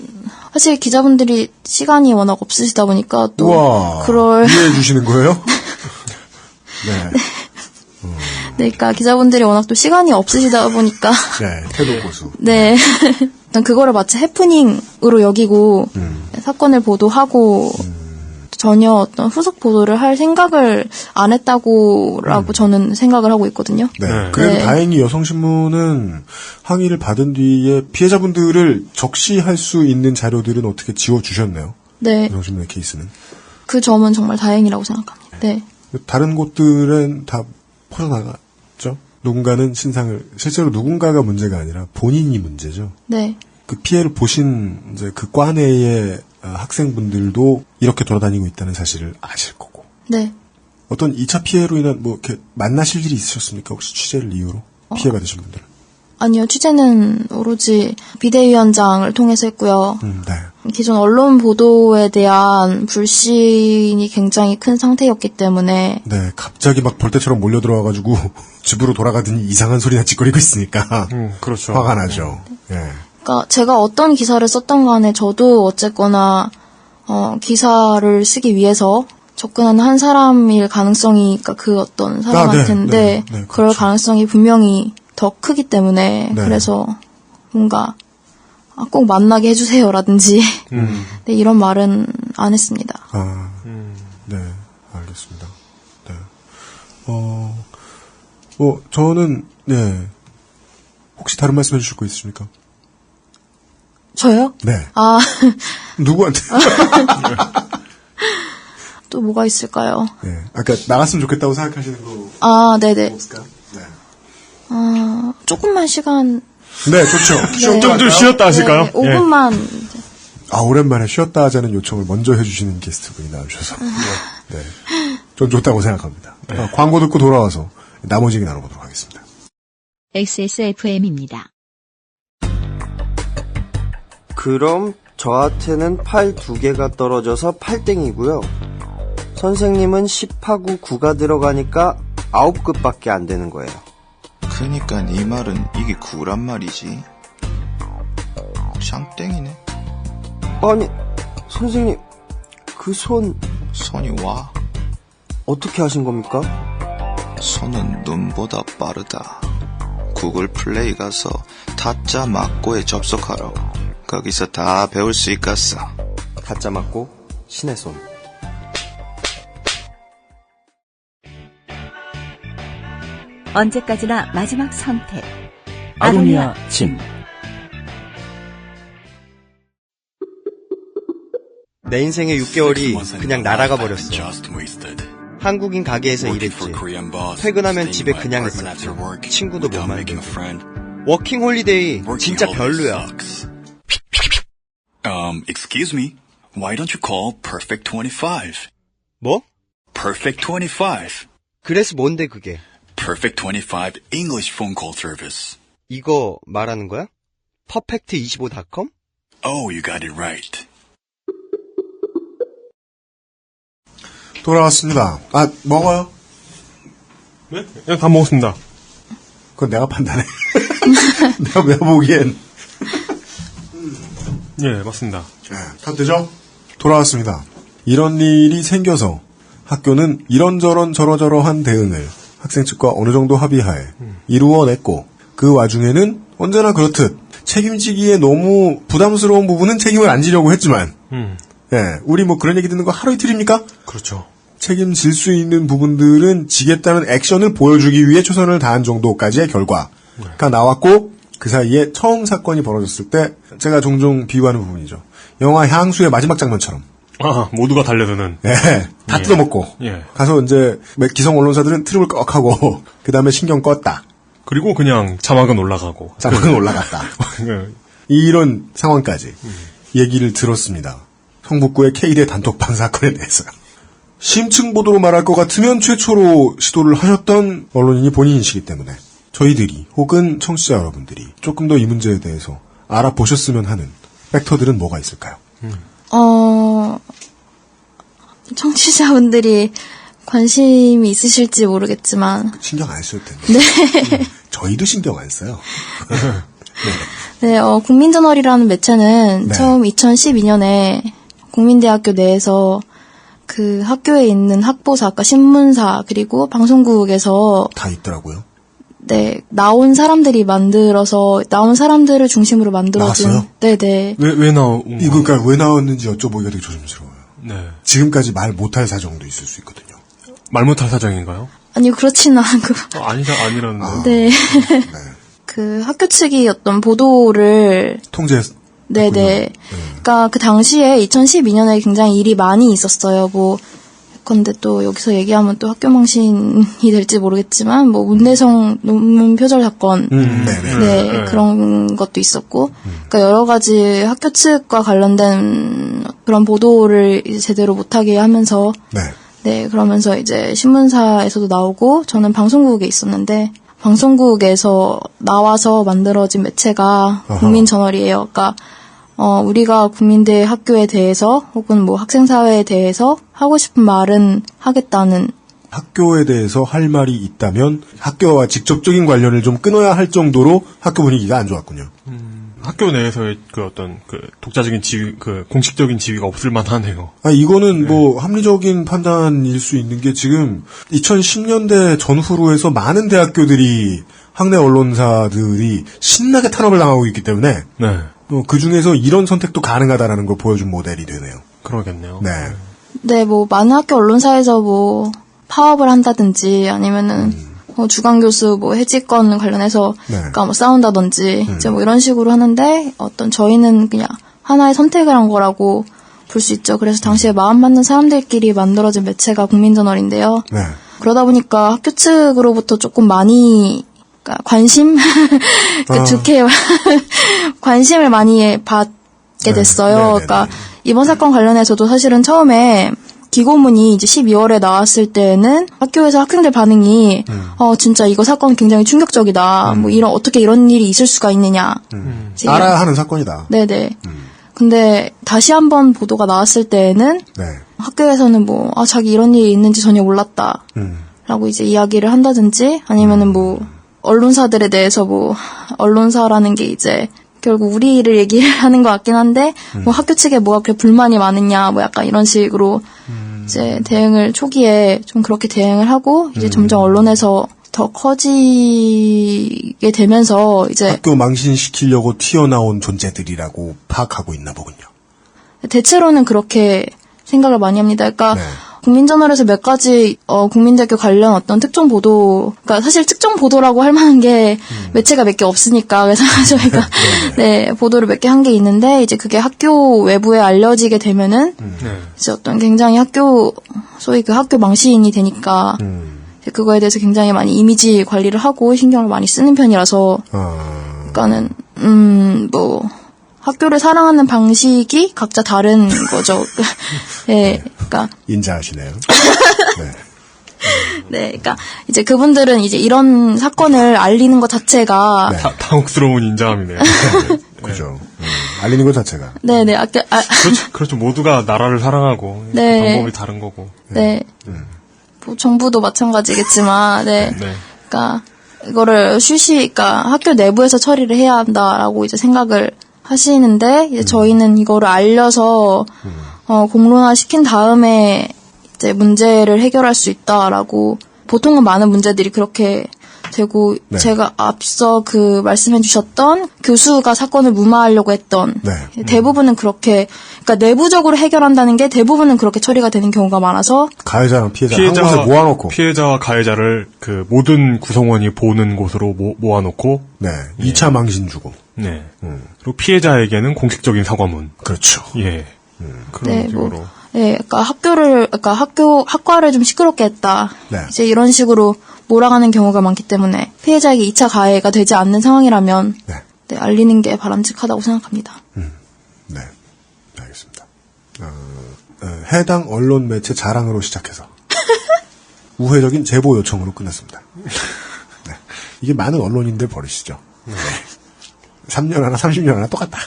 사실 기자분들이 시간이 워낙 없으시다 보니까 또 우와, 그럴 이해해 주시는 거예요? 네. 네, 그러니까 기자분들이 워낙 또 시간이 없으시다 보니까 네, 태도 고수. 네. 일단 그거를 마치 해프닝으로 여기고 사건을 보도하고 전혀 어떤 후속 보도를 할 생각을 안 했다고라고 저는 생각을 하고 있거든요. 네. 그래도 다행히 여성신문은 항의를 받은 뒤에 피해자분들을 적시할 수 있는 자료들은 어떻게 지워주셨네요. 네. 여성신문의 케이스는. 그 점은 정말 다행이라고 생각합니다. 네. 다른 곳들은 다 퍼져나갔죠. 누군가는 실제로 누군가가 문제가 아니라 본인이 문제죠. 네. 그 피해를 보신 이제 그 과 내의 학생분들도 이렇게 돌아다니고 있다는 사실을 아실 거고. 네. 어떤 2차 피해로 인한 뭐 이렇게 만나실 일이 있으셨습니까? 혹시 취재를 이유로 피해 받으신 분들? 아니요, 취재는 오로지 비대위원장을 통해서 했고요. 네. 기존 언론 보도에 대한 불신이 굉장히 큰 상태였기 때문에. 네, 갑자기 막 벌떼처럼 몰려 들어와가지고 집으로 돌아가더니 이상한 소리나 짓거리고 있으니까. 그렇죠. 화가 나죠. 예. 네. 그러니까 제가 어떤 기사를 썼던 간에 저도 어쨌거나 기사를 쓰기 위해서 접근하는 한 사람일 가능성이, 그러니까 그 어떤 사람한테인데 네, 그럴 가능성이 분명히 더 크기 때문에 네. 그래서 뭔가 꼭 만나게 해주세요라든지 네, 이런 말은 안 했습니다. 네, 알겠습니다. 네. 저는, 네. 혹시 다른 말씀 해주실 거 있으십니까? 저요? 네. 아. 누구한테? 또 뭐가 있을까요? 네. 아까 나갔으면 좋겠다고 생각하시는 거. 아, 네네. 없을까요? 네. 조금만 시간. 네, 좋죠. 네. 좀 쉬었다 하실까요? 네, 5분만. 오랜만에 쉬었다 하자는 요청을 먼저 해주시는 게스트분이 나오셔서. 네. 전 좋다고 생각합니다. 광고 듣고 돌아와서 나머지 얘기 나눠보도록 하겠습니다. XSFM입니다. 그럼 저한테는 8 2개가 떨어져서 8땡이고요. 선생님은 10하고 9가 들어가니까 9급밖에 안 되는 거예요. 그니까 네 말은 이게 9란 말이지. 샹땡이네. 아니, 선생님, 그 손이 와. 어떻게 하신 겁니까? 손은 눈보다 빠르다. 구글 플레이 가서 타짜 막고에 접속하라고. 거기서 다 배울 수 있겠어. 타짜 막고 신의 손. 언제까지나 마지막 선택. 아로니아 진. 내 인생의 6개월이 그냥 날아가 버렸어. 한국인 가게에서 일했지. 퇴근하면 집에 그냥 있었지. 친구도 못 만들고. 워킹 홀리데이 진짜 별로야. Excuse me. Why don't you call Perfect 25? 뭐? Perfect 25. 그래서 뭔데 그게? Perfect 25 English phone call service. 이거 말하는 거야? perfect25.com? Oh, you got it right. 돌아왔습니다. 먹어요? 네? 그냥 다 먹었습니다. 그건 내가 판단해. 내가 보기엔. 예, 맞습니다. 다 되죠? 돌아왔습니다. 이런 일이 생겨서 학교는 이런저런 저러저러한 대응을 학생 측과 어느 정도 합의하에 이루어냈고, 그 와중에는 언제나 그렇듯 책임지기에 너무 부담스러운 부분은 책임을 안 지려고 했지만, 우리 뭐 그런 얘기 듣는 거 하루 이틀입니까? 그렇죠. 책임질 수 있는 부분들은 지겠다는 액션을 보여주기 위해 최선을 다한 정도까지의 결과가 나왔고, 그 사이에 처음 사건이 벌어졌을 때 제가 종종 비유하는 부분이죠. 영화 향수의 마지막 장면처럼. 모두가 달려드는. 다 뜯어먹고. 가서 이제 기성 언론사들은 트림을 꺽 하고 그 다음에 신경 껐다. 그리고 그냥 자막은 올라가고. 자막은 올라갔다. 이런 상황까지 얘기를 들었습니다. 성북구의 K대 단톡방 사건에 대해서요. 심층 보도로 말할 것 같으면 최초로 시도를 하셨던 언론인이 본인이시기 때문에 저희들이 혹은 청취자 여러분들이 조금 더 이 문제에 대해서 알아보셨으면 하는 팩터들은 뭐가 있을까요? 청취자분들이 관심이 있으실지 모르겠지만 신경 안 쓸 텐데. 네. 저희도 신경 안 써요. 네, 국민저널이라는 매체는 처음 2012년에 국민대학교 내에서 그 학교에 있는 학보사, 아까 신문사, 그리고 방송국에서 다 있더라고요. 네, 나온 사람들을 중심으로 만들어진. 나왔어요? 네네. 왜 나온? 그러니까 왜 나왔는지 여쭤보기가 되게 조심스러워요. 네. 지금까지 말 못할 사정도 있을 수 있거든요. 말 못할 사정인가요? 아니요, 그렇지는 않고. 아니라는데. 네. 그 학교 측이 어떤 보도를 통제했. 네네. 그러니까 그 당시에 2012년에 굉장히 일이 많이 있었어요. 근데 또 여기서 얘기하면 또 학교망신이 될지 모르겠지만 문대성 논문 표절 사건, 그런 것도 있었고, 그러니까 여러 가지 학교 측과 관련된 그런 보도를 이제 제대로 못하게 하면서, 그러면서 이제 신문사에서도 나오고, 저는 방송국에 있었는데, 방송국에서 나와서 만들어진 매체가 국민저널이에요. 그러니까 우리가 국민대 학교에 대해서 혹은 학생사회에 대해서 하고 싶은 말은 하겠다는. 학교에 대해서 할 말이 있다면 학교와 직접적인 관련을 좀 끊어야 할 정도로 학교 분위기가 안 좋았군요. 학교 내에서의 독자적인 지위, 공식적인 지위가 없을 만하네요. 이거는 합리적인 판단일 수 있는 게 지금 2010년대 전후로 해서 많은 대학교들이 학내 언론사들이 신나게 탄압을 당하고 있기 때문에 네. 그 중에서 이런 선택도 가능하다라는 걸 보여준 모델이 되네요. 그러겠네요. 네. 네, 뭐 많은 학교 언론사에서 뭐 파업을 한다든지 아니면은 주간 교수 뭐 해직권 관련해서 그러니까 뭐 싸운다든지 이제 뭐 이런 식으로 하는데 저희는 그냥 하나의 선택을 한 거라고 볼 수 있죠. 그래서 당시에 마음 맞는 사람들끼리 만들어진 매체가 국민저널인데요. 네. 그러다 보니까 학교 측으로부터 조금 많이 그러니까 관심 좋게 관심을 많이 받게 됐어요. 그러니까 이번 사건 관련해서도 사실은 처음에 기고문이 이제 12월에 나왔을 때는 학교에서 학생들 반응이 진짜 이거 사건 굉장히 충격적이다. 뭐 어떻게 이런 일이 있을 수가 있느냐. 알아야 하는 사건이다. 네네. 근데 다시 한번 보도가 나왔을 때는 학교에서는 뭐 자기 이런 일이 있는지 전혀 몰랐다. 라고 이제 이야기를 한다든지 아니면은 뭐 언론사들에 대해서 뭐 언론사라는 게 이제 결국 우리를 얘기를 하는 것 같긴 한데 뭐 학교 측에 뭐가 그렇게 불만이 많으냐 뭐 약간 이런 식으로 이제 대응을 초기에 좀 그렇게 대응을 하고 이제 점점 언론에서 더 커지게 되면서 이제 학교 망신시키려고 튀어나온 존재들이라고 파악하고 있나 보군요. 대체로는 그렇게 생각을 많이 합니다. 그러니까 국민저널에서 몇 가지 국민대학교 관련 어떤 특정 보도, 그러니까 사실 특정 보도라고 할 만한 게 매체가 몇 개 없으니까 그래서 저희가 보도를 몇 개 한 게 있는데 이제 그게 학교 외부에 알려지게 되면은 이제 어떤 굉장히 소위 그 학교 망신이 되니까 그거에 대해서 굉장히 많이 이미지 관리를 하고 신경을 많이 쓰는 편이라서 그러니까는 뭐 학교를 사랑하는 방식이 각자 다른 거죠. 그러니까 인자하시네요. 네, 그러니까 이제 그분들은 이제 이런 사건을 알리는 것 자체가 당혹스러운 인자함이네요. 그죠. 알리는 것 자체가. 네네. 그렇죠. 모두가 나라를 사랑하고 방법이 다른 거고. 네. 뭐 정부도 마찬가지겠지만, 그러니까 이거를 그러니까 학교 내부에서 처리를 해야 한다라고 이제 생각을 하시는데 이제 저희는 이거를 알려서 공론화 시킨 다음에 이제 문제를 해결할 수 있다라고 보통은 많은 문제들이 그렇게 되고 제가 앞서 말씀해 주셨던 교수가 사건을 무마하려고 했던 대부분은 그렇게 그러니까 내부적으로 해결한다는 게 대부분은 그렇게 처리가 되는 경우가 많아서 가해자랑 피해자 한 곳에 모아놓고 피해자와 가해자를 그 모든 구성원이 보는 곳으로 모아놓고 2차 망신 주고 그리고 피해자에게는 공식적인 사과문 그렇죠. 그런 식으로 그러니까 학과를 좀 시끄럽게 했다. 이제 이런 식으로 몰아가는 경우가 많기 때문에 피해자에게 2차 가해가 되지 않는 상황이라면 알리는 게 바람직하다고 생각합니다. 네, 알겠습니다. 해당 언론 매체 자랑으로 시작해서 우회적인 제보 요청으로 끝났습니다. 이게 많은 언론인들 버리시죠. 3년 하나 30년 하나 똑같다.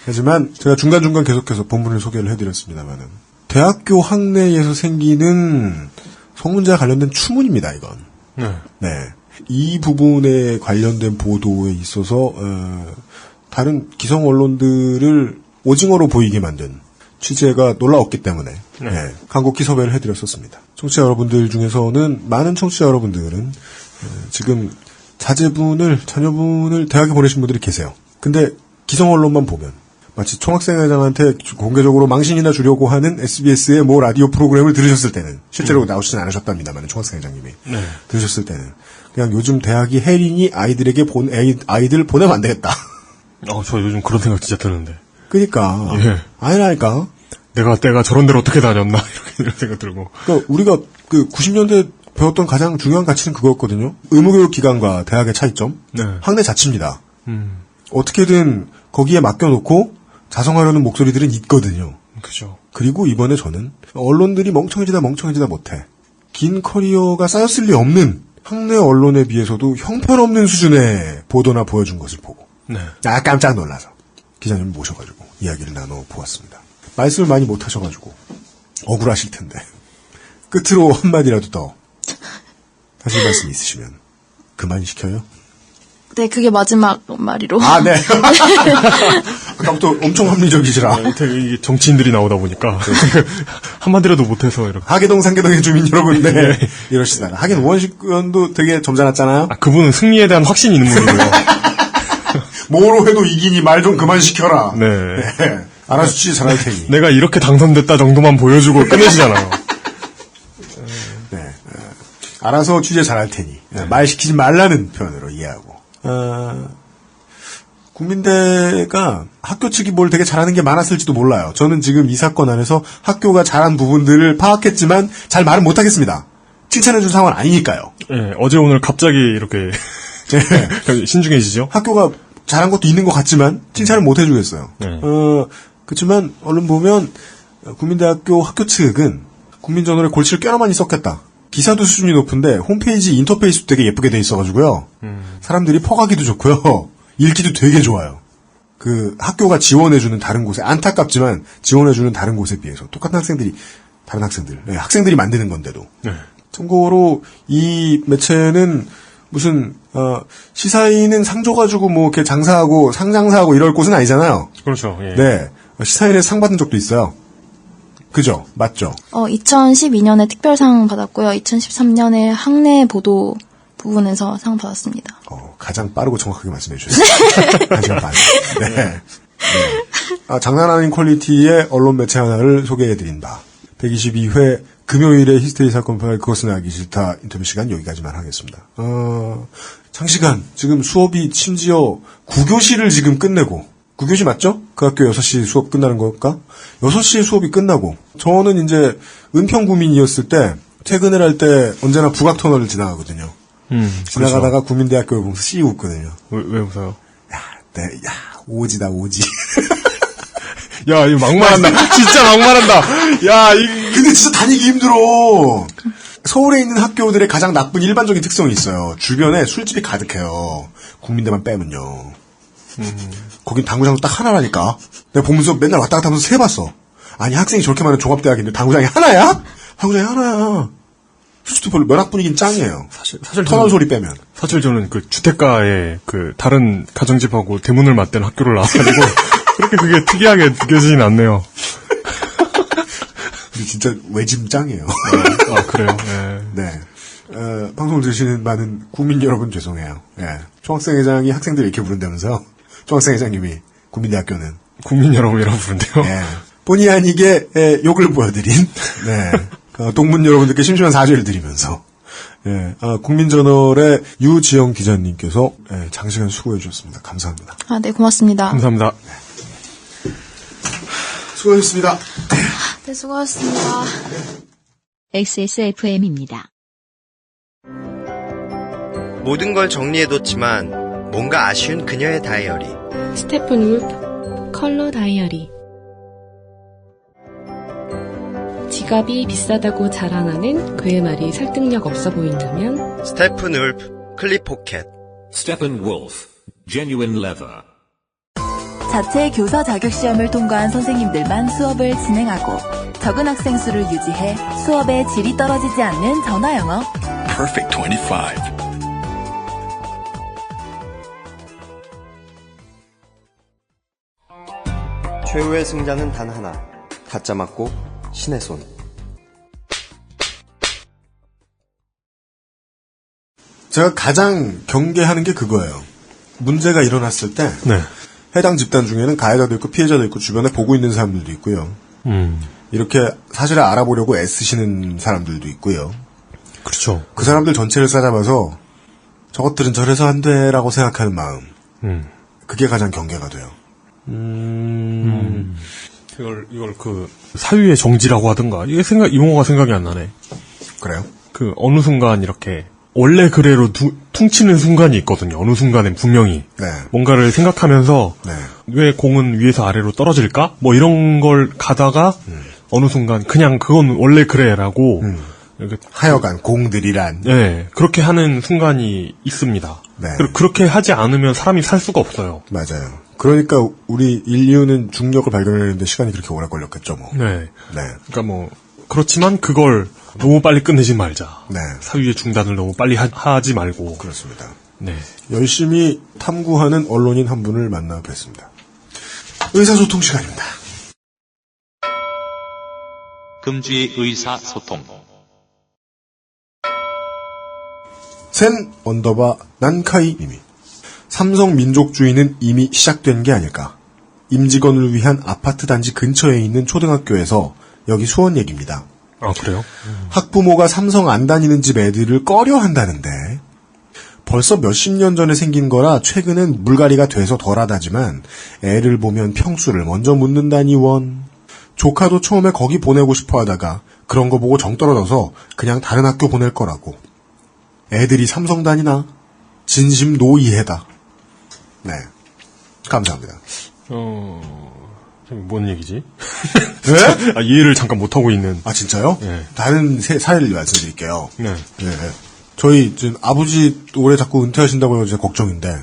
하지만 제가 중간중간 계속해서 본문을 소개를 해드렸습니다만은 대학교 학내에서 생기는 성문제와 관련된 추문입니다. 이건. 이 부분에 관련된 보도에 있어서 다른 기성 언론들을 오징어로 보이게 만든 취재가 놀라웠기 때문에 간곡히 섭외를 해드렸었습니다. 청취자 여러분들 중에서는 많은 청취자 여러분들은 지금 자녀분을 대학에 보내신 분들이 계세요. 근데 기성 언론만 보면 마치 총학생회장한테 공개적으로 망신이나 주려고 하는 SBS의 모 라디오 프로그램을 들으셨을 때는 실제로 나오시진 않으셨답니다만 총학생회장님이 들으셨을 때는 그냥 요즘 대학이 해리니 아이들에게 아이들 보내면 안 되겠다. 저 요즘 그런 생각 진짜 드는데. 그러니까 아니라니까. 내가 저런 데로 어떻게 다녔나 이런 생각 들고. 그러니까 우리가 90년대 배웠던 가장 중요한 가치는 그거였거든요. 의무교육 기관과 대학의 차이점. 학내 자치입니다. 어떻게든 거기에 맡겨놓고 자성하려는 목소리들은 있거든요. 그죠. 그리고 이번에 저는 언론들이 멍청해지다 못해 긴 커리어가 쌓였을 리 없는 학내 언론에 비해서도 형편없는 수준의 보도나 보여준 것을 보고 깜짝 놀라서 기자님 모셔가지고 이야기를 나눠보았습니다. 말씀을 많이 못하셔가지고 억울하실 텐데 끝으로 한마디라도 더 하실 말씀 있으시면 그만 시켜요. 네, 그게 마지막 말이로. 네. 아까부터 엄청 합리적이시라. 되게 정치인들이 나오다 보니까 한마디라도 못해서 이렇게. 하계동 상계동의 주민 여러분, 네. 이러시다가. 하긴 우원식 의원도 되게 점잖았잖아요. 그분은 승리에 대한 확신이 있는 분이고요. 뭐로 해도 이기니 말 좀 그만 시켜라. 네. 네. 알아서 취재 잘할 테니. 내가 이렇게 당선됐다 정도만 보여주고 끝내시잖아요. 네. 알아서 취재 잘할 테니. 네. 말 시키지 말라는 표현으로 이해하고. 국민대가 학교 측이 뭘 되게 잘하는 게 많았을지도 몰라요. 저는 지금 이 사건 안에서 학교가 잘한 부분들을 파악했지만 잘 말은 못하겠습니다. 칭찬해준 상황은 아니니까요. 네, 어제 오늘 갑자기 이렇게 네. 신중해지죠. 학교가 잘한 것도 있는 것 같지만 칭찬을 못 해주겠어요. 네. 그렇지만 얼른 보면 국민대학교 학교 측은 국민전원의 골치를 꽤나 많이 썼겠다. 기사도 수준이 높은데 홈페이지 인터페이스도 되게 예쁘게 돼 있어가지고요. 사람들이 퍼가기도 좋고요. 읽기도 되게 좋아요. 그 학교가 지원해주는 다른 곳에 안타깝지만 지원해주는 다른 곳에 비해서 똑같은 학생들이 다른 학생들 네, 학생들이 만드는 건데도 네. 참고로 이 매체는 무슨 시사인은 상 줘가지고 뭐 이렇게 장사하고 상장사하고 이럴 곳은 아니잖아요. 그렇죠. 예. 네, 시사인에서 상 받은 적도 있어요. 그죠? 맞죠? 2012년에 특별상 받았고요. 2013년에 학내 보도 부분에서 상 받았습니다. 가장 빠르고 정확하게 말씀해 주셨어요. 1시간 반. 네. 네. 장난 아닌 퀄리티의 언론 매체 하나를 소개해드린 바. 122회 금요일의 히스테리 사건 파일 그것은 알기 싫다 인터뷰 시간 여기까지만 하겠습니다. 장시간 지금 수업이 심지어 9교시를 지금 끝내고 9교시 맞죠? 그 학교 6시 수업 끝나는 걸까? 6시에 수업이 끝나고 저는 이제 은평구민이었을 때 퇴근을 할 때 언제나 북악터널을 지나가거든요. 지나가다가 그렇죠. 국민대학교를 보면서 씨 웃거든요. 왜 웃어요? 오지다 오지. 야, 이거 막말한다. 진짜 막말한다. 야, 근데 진짜 다니기 힘들어. 서울에 있는 학교들의 가장 나쁜 일반적인 특성이 있어요. 주변에 술집이 가득해요. 국민대만 빼면요. 거긴 당구장도 딱 하나라니까. 내가 보면서 맨날 왔다 갔다 하면서 세봤어. 아니 학생이 저렇게 많은 종합대학인데 당구장이 하나야? 당구장이 하나야. 솔직히 별로 면학 분위기는 짱이에요. 사실 터널 소리 빼면. 사실 저는 그 주택가에 그 다른 가정집하고 대문을 맞대는 학교를 나와가지고 그렇게 그게 특이하게 느껴지진 않네요. 근데 진짜 외짐 짱이에요. 그래요? 네. 방송을 들으시는 많은 국민 여러분 죄송해요. 예. 총학생회장이 학생들 이렇게 부른다면서요. 총학생회장님이 국민대학교는. 국민 여러분이라고 부른대요. 예. 본의 아니게 욕을 보여드린 네. 동문 여러분들께 심심한 사죄를 드리면서 예. 국민저널의 유지영 기자님께서 장시간 수고해 주셨습니다. 감사합니다. 네, 고맙습니다. 감사합니다. 네. 수고하셨습니다. 네, 수고하셨습니다. XSFM입니다. 모든 걸 정리해뒀지만 뭔가 아쉬운 그녀의 다이어리. 스테픈 울프 컬러 다이어리. 지갑이 비싸다고 자랑하는 그의 말이 설득력 없어 보인다면 스테픈 울프 클립 포켓. Steppenwolf Genuine Leather. 자체 교사 자격시험을 통과한 선생님들만 수업을 진행하고 적은 학생 수를 유지해 수업의 질이 떨어지지 않는 전화영어. Perfect 25. 최후의 승자는 단 하나. 다짜 맞고 신의 손. 제가 가장 경계하는 게 그거예요. 문제가 일어났을 때 네. 해당 집단 중에는 가해자도 있고 피해자도 있고 주변에 보고 있는 사람들도 있고요. 이렇게 사실을 알아보려고 애쓰시는 사람들도 있고요. 그렇죠. 그 사람들 전체를 싸잡아서 저것들은 저래서 안 돼라고 생각하는 마음. 그게 가장 경계가 돼요. 이걸 그 사유의 정지라고 하든가 이게 이 용어가 생각이 안 나네. 그래요? 그 어느 순간 이렇게 원래 그래로 퉁치는 순간이 있거든요. 어느 순간엔 분명히 네. 뭔가를 생각하면서 네. 왜 공은 위에서 아래로 떨어질까? 뭐 이런 걸 가다가 어느 순간 그냥 그건 원래 그래라고 하여간 공들이란 네 그렇게 하는 순간이 있습니다. 네. 그렇게 하지 않으면 사람이 살 수가 없어요. 맞아요. 그러니까 우리 인류는 중력을 발견하는데 시간이 그렇게 오래 걸렸겠죠, 뭐. 네. 네. 그러니까 뭐 그렇지만 그걸 너무 빨리 끝내지 말자. 네. 사유의 중단을 너무 빨리 하지 말고. 그렇습니다. 네. 열심히 탐구하는 언론인 한 분을 만나 뵀습니다. 의사소통 시간입니다. 금주의 의사소통. 난카이 님이 삼성 민족주의는 이미 시작된 게 아닐까. 임직원을 위한 아파트 단지 근처에 있는 초등학교에서 여기 수원 얘기입니다. 아, 그래요? 학부모가 삼성 안 다니는 집 애들을 꺼려 한다는데 벌써 몇십 년 전에 생긴 거라 최근엔 물갈이가 돼서 덜하다지만 애를 보면 평수를 먼저 묻는다니 원. 조카도 처음에 거기 보내고 싶어 하다가 그런 거 보고 정 떨어져서 그냥 다른 학교 보낼 거라고. 애들이 삼성 다니나? 진심 노이해다. 네. 감사합니다. 뭔 얘기지? 네? 아, 이해를 잠깐 못하고 있는. 아, 진짜요? 네. 다른 사례를 말씀드릴게요. 네. 네. 저희 지금 아버지 올해 자꾸 은퇴하신다고 해서 걱정인데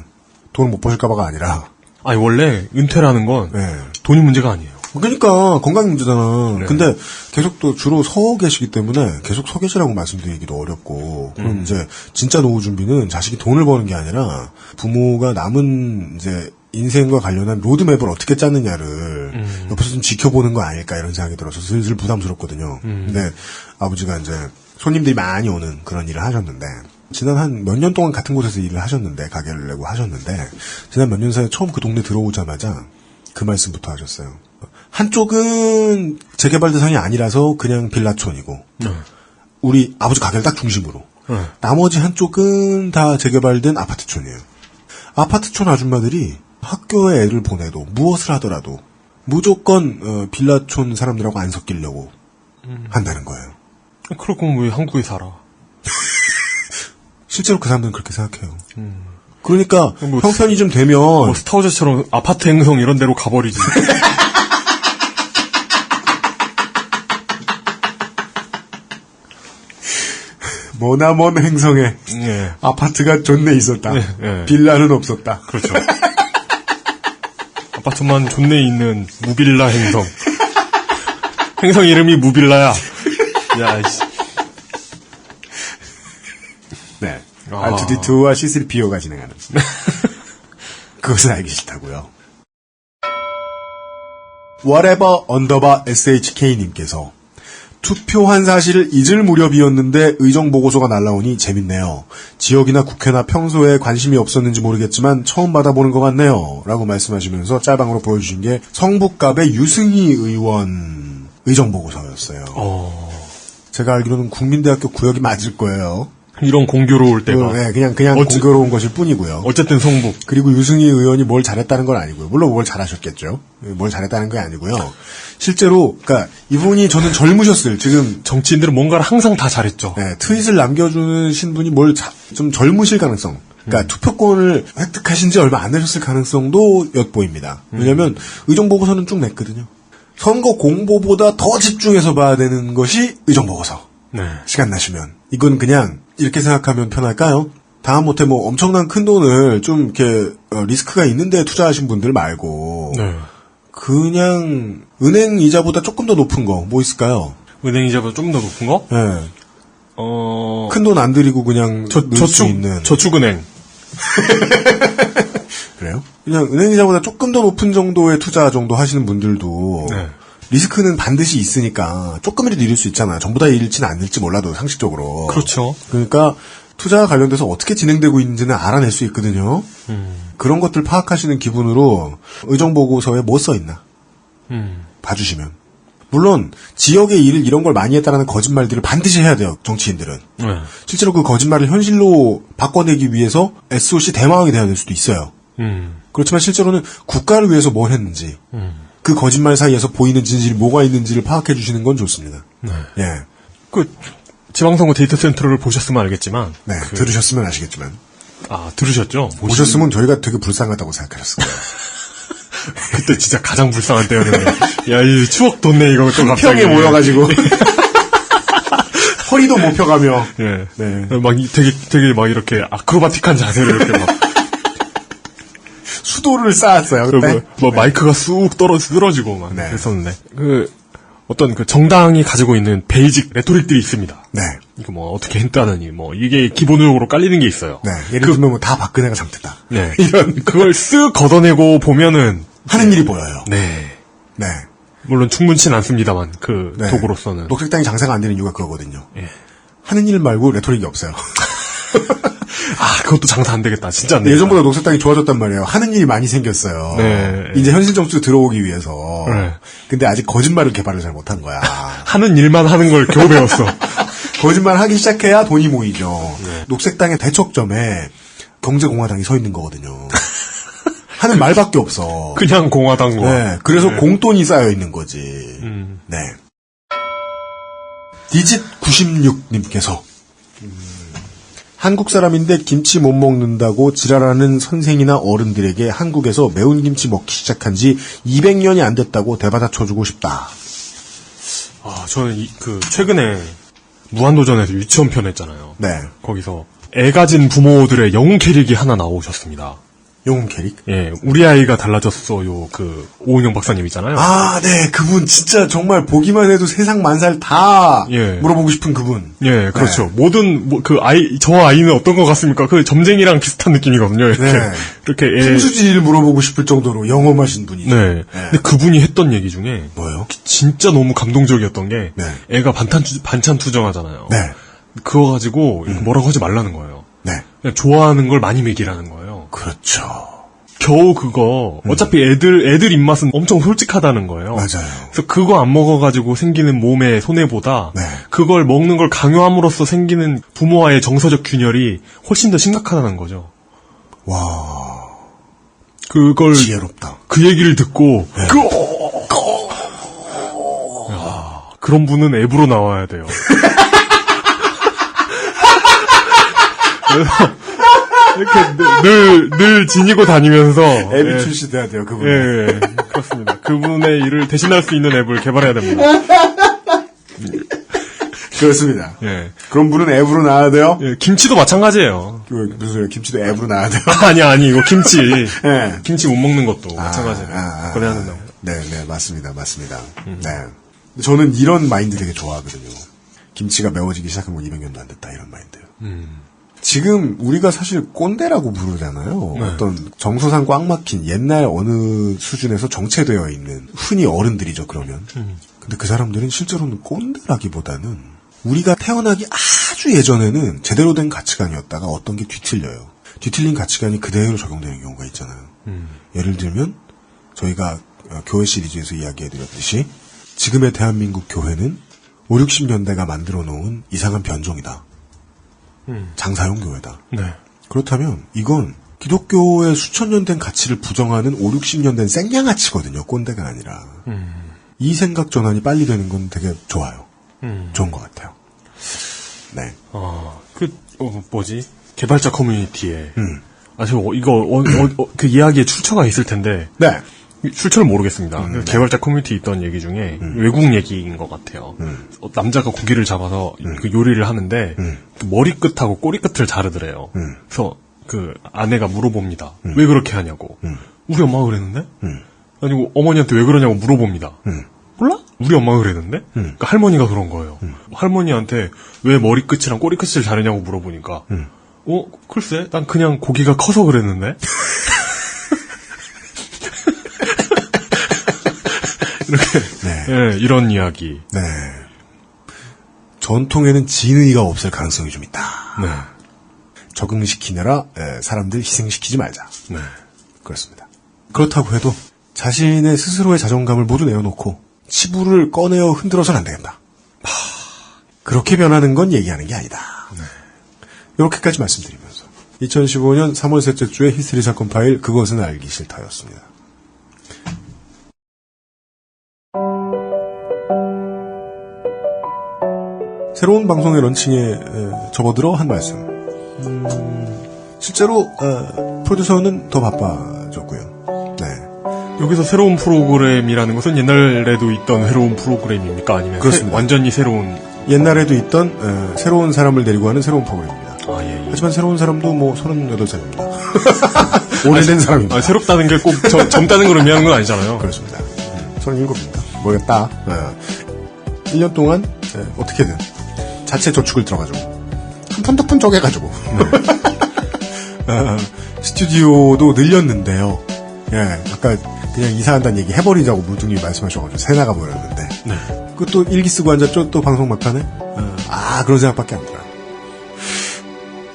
돈을 못 버실까봐가 아니라. 아니, 원래 은퇴라는 건 돈이 문제가 아니에요. 그러니까 건강 문제잖아. 네. 근데 계속 또 주로 서 계시기 때문에 계속 서 계시라고 말씀드리기도 어렵고 그럼 이제 진짜 노후 준비는 자식이 돈을 버는 게 아니라 부모가 남은 이제 인생과 관련한 로드맵을 어떻게 짜느냐를 옆에서 좀 지켜보는 거 아닐까 이런 생각이 들어서 슬슬 부담스럽거든요. 근데 아버지가 이제 손님들이 많이 오는 그런 일을 하셨는데 지난 한 몇 년 동안 같은 곳에서 일을 하셨는데 가게를 내고 하셨는데 지난 몇 년 사이에 처음 그 동네 들어오자마자 그 말씀부터 하셨어요. 한쪽은 재개발 대상이 아니라서 그냥 빌라촌이고 우리 아버지 가게를 딱 중심으로 나머지 한쪽은 다 재개발된 아파트촌이에요. 아파트촌 아줌마들이 학교에 애를 보내도 무엇을 하더라도 무조건 빌라촌 사람들하고 안 섞이려고 한다는 거예요. 그럴 거면 왜 한국에 살아? 실제로 그 사람들은 그렇게 생각해요. 그러니까 형편이 좀 되면 뭐 스타워즈처럼 아파트 행성 이런 데로 가버리지. 머나먼 행성에 아파트가 존내 있었다. 빌라는 없었다. 그렇죠. 아파트만 존내 있는 무빌라 행성. 행성 이름이 무빌라야. 야, 씨. 네. R2D2와 C3PO가 진행하는. 그것은 알기 싫다고요. whatever_SHK님께서 투표한 사실을 잊을 무렵이었는데 의정보고서가 날라오니 재밌네요. 지역이나 국회나 평소에 관심이 없었는지 모르겠지만 처음 받아보는 것 같네요. 라고 말씀하시면서 짤방으로 보여주신 게 성북갑의 유승희 의원 의정보고서였어요. 제가 알기로는 국민대학교 구역이 맞을 거예요. 이런 공교로울 때가. 네, 그냥 공교로운 것일 뿐이고요. 어쨌든 성북. 그리고 유승희 의원이 뭘 잘했다는 건 아니고요. 물론 뭘 잘하셨겠죠. 뭘 잘했다는 게 아니고요. 실제로, 그러니까 이분이 저는 젊으셨을 지금 정치인들은 뭔가를 항상 다 잘했죠. 네, 트윗을 남겨주는 신분이 좀 젊으실 가능성. 그러니까 투표권을 획득하신 지 얼마 안 되셨을 가능성도 엿보입니다. 왜냐하면 의정보고서는 쭉 냈거든요. 선거 공보보다 더 집중해서 봐야 되는 것이 의정보고서. 네. 시간 나시면. 이건 그냥 이렇게 생각하면 편할까요? 다음못해 뭐 엄청난 큰 돈을 좀 이렇게 리스크가 있는데 투자하신 분들 말고 그냥 은행 이자보다 조금 더 높은 거 뭐 있을까요? 은행 이자보다 조금 더 높은 거? 네. 큰 돈 안 들이고 그냥 넣을 수 있는 저축은행. 그래요? 그냥 은행 이자보다 조금 더 높은 정도의 투자 정도 하시는 분들도 리스크는 반드시 있으니까 조금이라도 잃을 수 있잖아요. 전부 다 잃지는 않을지 몰라도 상식적으로. 그렇죠. 그러니까 투자와 관련돼서 어떻게 진행되고 있는지는 알아낼 수 있거든요. 그런 것들 파악하시는 기분으로 의정보고서에 뭐 써있나 봐주시면. 물론 지역의 일을 이런 걸 많이 했다라는 거짓말들을 반드시 해야 돼요. 정치인들은. 실제로 그 거짓말을 현실로 바꿔내기 위해서 SOC 대마왕이 돼야 될 수도 있어요. 그렇지만 실제로는 국가를 위해서 뭘 했는지 그 거짓말 사이에서 보이는 진실이 뭐가 있는지를 파악해 주시는 건 좋습니다. 예. 지방선거 데이터 센터를 보셨으면 알겠지만. 네, 들으셨으면 아시겠지만. 아, 들으셨죠? 보셨으면 저희가 되게 불쌍하다고 생각하셨을 거예요. 그때 진짜 가장 불쌍한 때였는데. 야, 이 추억 돋네, 이거 또 갑자기. 평에 모여가지고. 허리도 못 펴가며. 예. 네. 막 되게 막 이렇게 아크로바틱한 자세를 이렇게 막. 수도를 쌓았어요, 그때. 마이크가 쑥 쓰러지고 막. 그랬었는데. 어떤 정당이 가지고 있는 베이직 레토릭들이 있습니다. 네. 이거 뭐 어떻게 했다느니 이게 기본적으로 깔리는 게 있어요. 네. 예를 들면 다 박근혜가 잘못했다. 네. 이런 그걸 쓱 걷어내고 보면은 하는 일이 보여요. 네. 네. 물론 충분치는 않습니다만 그 네. 도구로서는. 녹색당이 장사가 안 되는 이유가 그거거든요. 예. 하는 일 말고 레토릭이 없어요. 아, 그것도 장사 안 되겠다. 진짜 안 되겠다. 예전보다 녹색당이 좋아졌단 말이에요. 하는 일이 많이 생겼어요. 네. 이제 현실 정치로 들어오기 위해서. 네. 근데 아직 거짓말을 개발을 잘 못한 거야. 하는 일만 하는 걸 겨우 배웠어. 거짓말 하기 시작해야 돈이 모이죠. 네. 녹색당의 대척점에 경제공화당이 서 있는 거거든요. 하는 말밖에 없어. 그냥 공화당과. 네. 그래서 네. 공돈이 쌓여 있는 거지. 네. 디짓96님께서 한국 사람인데 김치 못 먹는다고 지랄하는 선생이나 어른들에게 한국에서 매운 김치 먹기 시작한 지 200년이 안 됐다고 대받아 쳐주고 싶다. 아, 저는 최근에 무한도전에서 유치원 편 했잖아요. 네. 거기서 애 가진 부모들의 영웅 캐릭이 하나 나오셨습니다. 영웅 캐릭? 예, 우리 아이가 달라졌어요. 오은영 박사님 있잖아요. 아, 네, 그분 진짜 정말 보기만 해도 세상 만살 다 예. 물어보고 싶은 그분. 예, 그렇죠. 네. 모든 저 아이는 어떤 것 같습니까? 그 점쟁이랑 비슷한 느낌이거든요. 이렇게 네. 이렇게 풍수지리를 물어보고 싶을 정도로 영험하신 분이죠. 네. 네. 근데 그분이 했던 얘기 중에 뭐요? 진짜 너무 감동적이었던 게 네. 애가 반찬 투정하잖아요. 네. 그거 가지고 뭐라고 하지 말라는 거예요. 네. 그냥 좋아하는 걸 많이 먹이라는 거예요. 그렇죠. 겨우 그거 어차피 애들 입맛은 엄청 솔직하다는 거예요. 맞아요. 그래서 그거 안 먹어가지고 생기는 몸의 손해보다 네. 그걸 먹는 걸 강요함으로써 생기는 부모와의 정서적 균열이 훨씬 더 심각하다는 거죠. 와, 그걸 지혜롭다. 그 얘기를 듣고 네. 야, 그런 분은 앱으로 나와야 돼요. 그래서 이렇게 늘 지니고 다니면서 앱이 예. 출시돼야 돼요, 그분. 예, 그렇습니다. 그분의 일을 대신할 수 있는 앱을 개발해야 됩니다. 그렇습니다. 예. 그런 분은 앱으로 나와야 돼요? 예, 김치도 마찬가지예요. 무슨 소리야? 김치도 앱으로 나와야 돼요? 아니, 이거 김치. 예. 김치 못 먹는 것도 마찬가지예요. 그거 해야 된다고. 네, 맞습니다. 네. 저는 이런 마인드 되게 좋아하거든요. 김치가 매워지기 시작한 건 200년도 안 됐다, 이런 마인드. 지금 우리가 사실 꼰대라고 부르잖아요. 네. 어떤 정서상 꽉 막힌 옛날 어느 수준에서 정체되어 있는 흔히 어른들이죠, 그러면. 근데 그 사람들은 실제로는 꼰대라기보다는 우리가 태어나기 아주 예전에는 제대로 된 가치관이었다가 어떤 게 뒤틀려요. 뒤틀린 가치관이 그대로 적용되는 경우가 있잖아요. 예를 들면 저희가 교회 시리즈에서 이야기해드렸듯이 지금의 대한민국 교회는 5, 60년대가 만들어 놓은 이상한 변종이다. 장사용 교회다. 네. 그렇다면 이건 기독교의 수천 년 된 가치를 부정하는 5, 60년 된 생양아치거든요. 꼰대가 아니라. 이 생각 전환이 빨리 되는 건 되게 좋아요. 좋은 것 같아요. 네. 개발자 커뮤니티에. 그 이야기에 출처가 있을 텐데. 네. 출처를 모르겠습니다. 개발자 커뮤니티 있던 얘기 중에 외국 얘기인 것 같아요. 남자가 고기를 잡아서 그 요리를 하는데 그 머리끝하고 꼬리끝을 자르더래요. 그래서 그 아내가 물어봅니다. 왜 그렇게 하냐고. 우리 엄마가 그랬는데? 아니고 어머니한테 왜 그러냐고 물어봅니다. 몰라? 우리 엄마가 그랬는데? 그러니까 할머니가 그런 거예요. 할머니한테 왜 머리끝이랑 꼬리끝을 자르냐고 물어보니까 글쎄 난 그냥 고기가 커서 그랬는데? 이렇게 네, 이런 이야기. 네. 전통에는 진의가 없을 가능성이 좀 있다. 네. 적응시키느라 사람들 희생시키지 말자. 네. 그렇습니다. 그렇다고 해도 자신의 스스로의 자존감을 모두 내어놓고 치부를 꺼내어 흔들어서는 안 되겠다. 그렇게 변하는 건 얘기하는 게 아니다. 네. 이렇게까지 말씀드리면서 2015년 3월 셋째 주의 히스테리 사건 파일 그것은 알기 싫다였습니다. 새로운 방송의 런칭에 접어들어 한 말씀. 실제로 프로듀서는 더 바빠졌고요. 네. 여기서 새로운 프로그램이라는 것은 옛날에도 있던 새로운 프로그램입니까? 아니면 그렇습니다. 완전히 새로운 옛날에도 있던 새로운 사람을 데리고 하는 새로운 프로그램입니다. 예. 하지만 새로운 사람도 뭐 38살입니다. 오래된 사람입니다. 새롭다는 게 꼭 젊다는 걸 의미하는 건 아니잖아요. 그렇습니다. 37입니다. 모르겠다. 1년 동안 어떻게든 자체 저축을 들어가지고 한 푼 두 푼 쪼개가지고 스튜디오도 늘렸는데요. 예, 아까 그냥 이사한다는 얘기 해버리자고 물뚱님이 말씀하셔가지고 새 나가버렸는데 네. 그것도 일기 쓰고 앉았죠? 또 방송 막판에? 그런 생각밖에 안 들어요.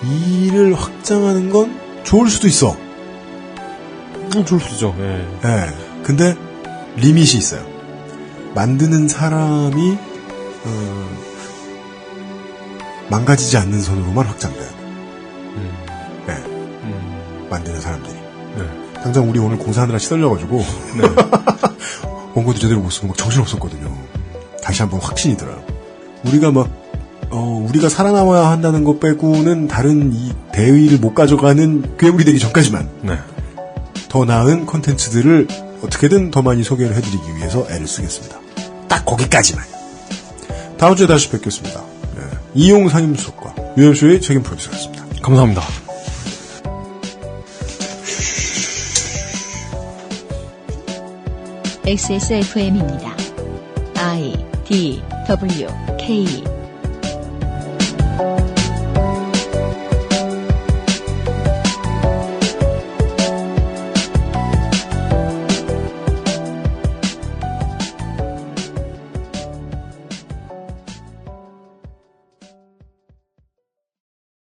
일을 확장하는 건 좋을 수도 있어. 좋을 수도 있죠. 예. 네. 근데 리밋이 있어요. 만드는 사람이 망가지지 않는 선으로만 확장돼야 돼. 네. 만드는 사람들이. 네. 당장 우리 오늘 공사하느라 시달려가지고 네. 원고도 제대로 못 쓰고 막 정신없었거든요. 다시 한번 확신이 들어요. 우리가 우리가 살아남아야 한다는 것 빼고는 다른 이 대의를 못 가져가는 괴물이 되기 전까지만 네. 더 나은 콘텐츠들을 어떻게든 더 많이 소개를 해드리기 위해서 애를 쓰겠습니다. 딱 거기까지만. 다음 주에 다시 뵙겠습니다. 네. 이용 상임수석과 UMC의 책임 프로듀서였습니다. 감사합니다. XSFM입니다. I, D, W, K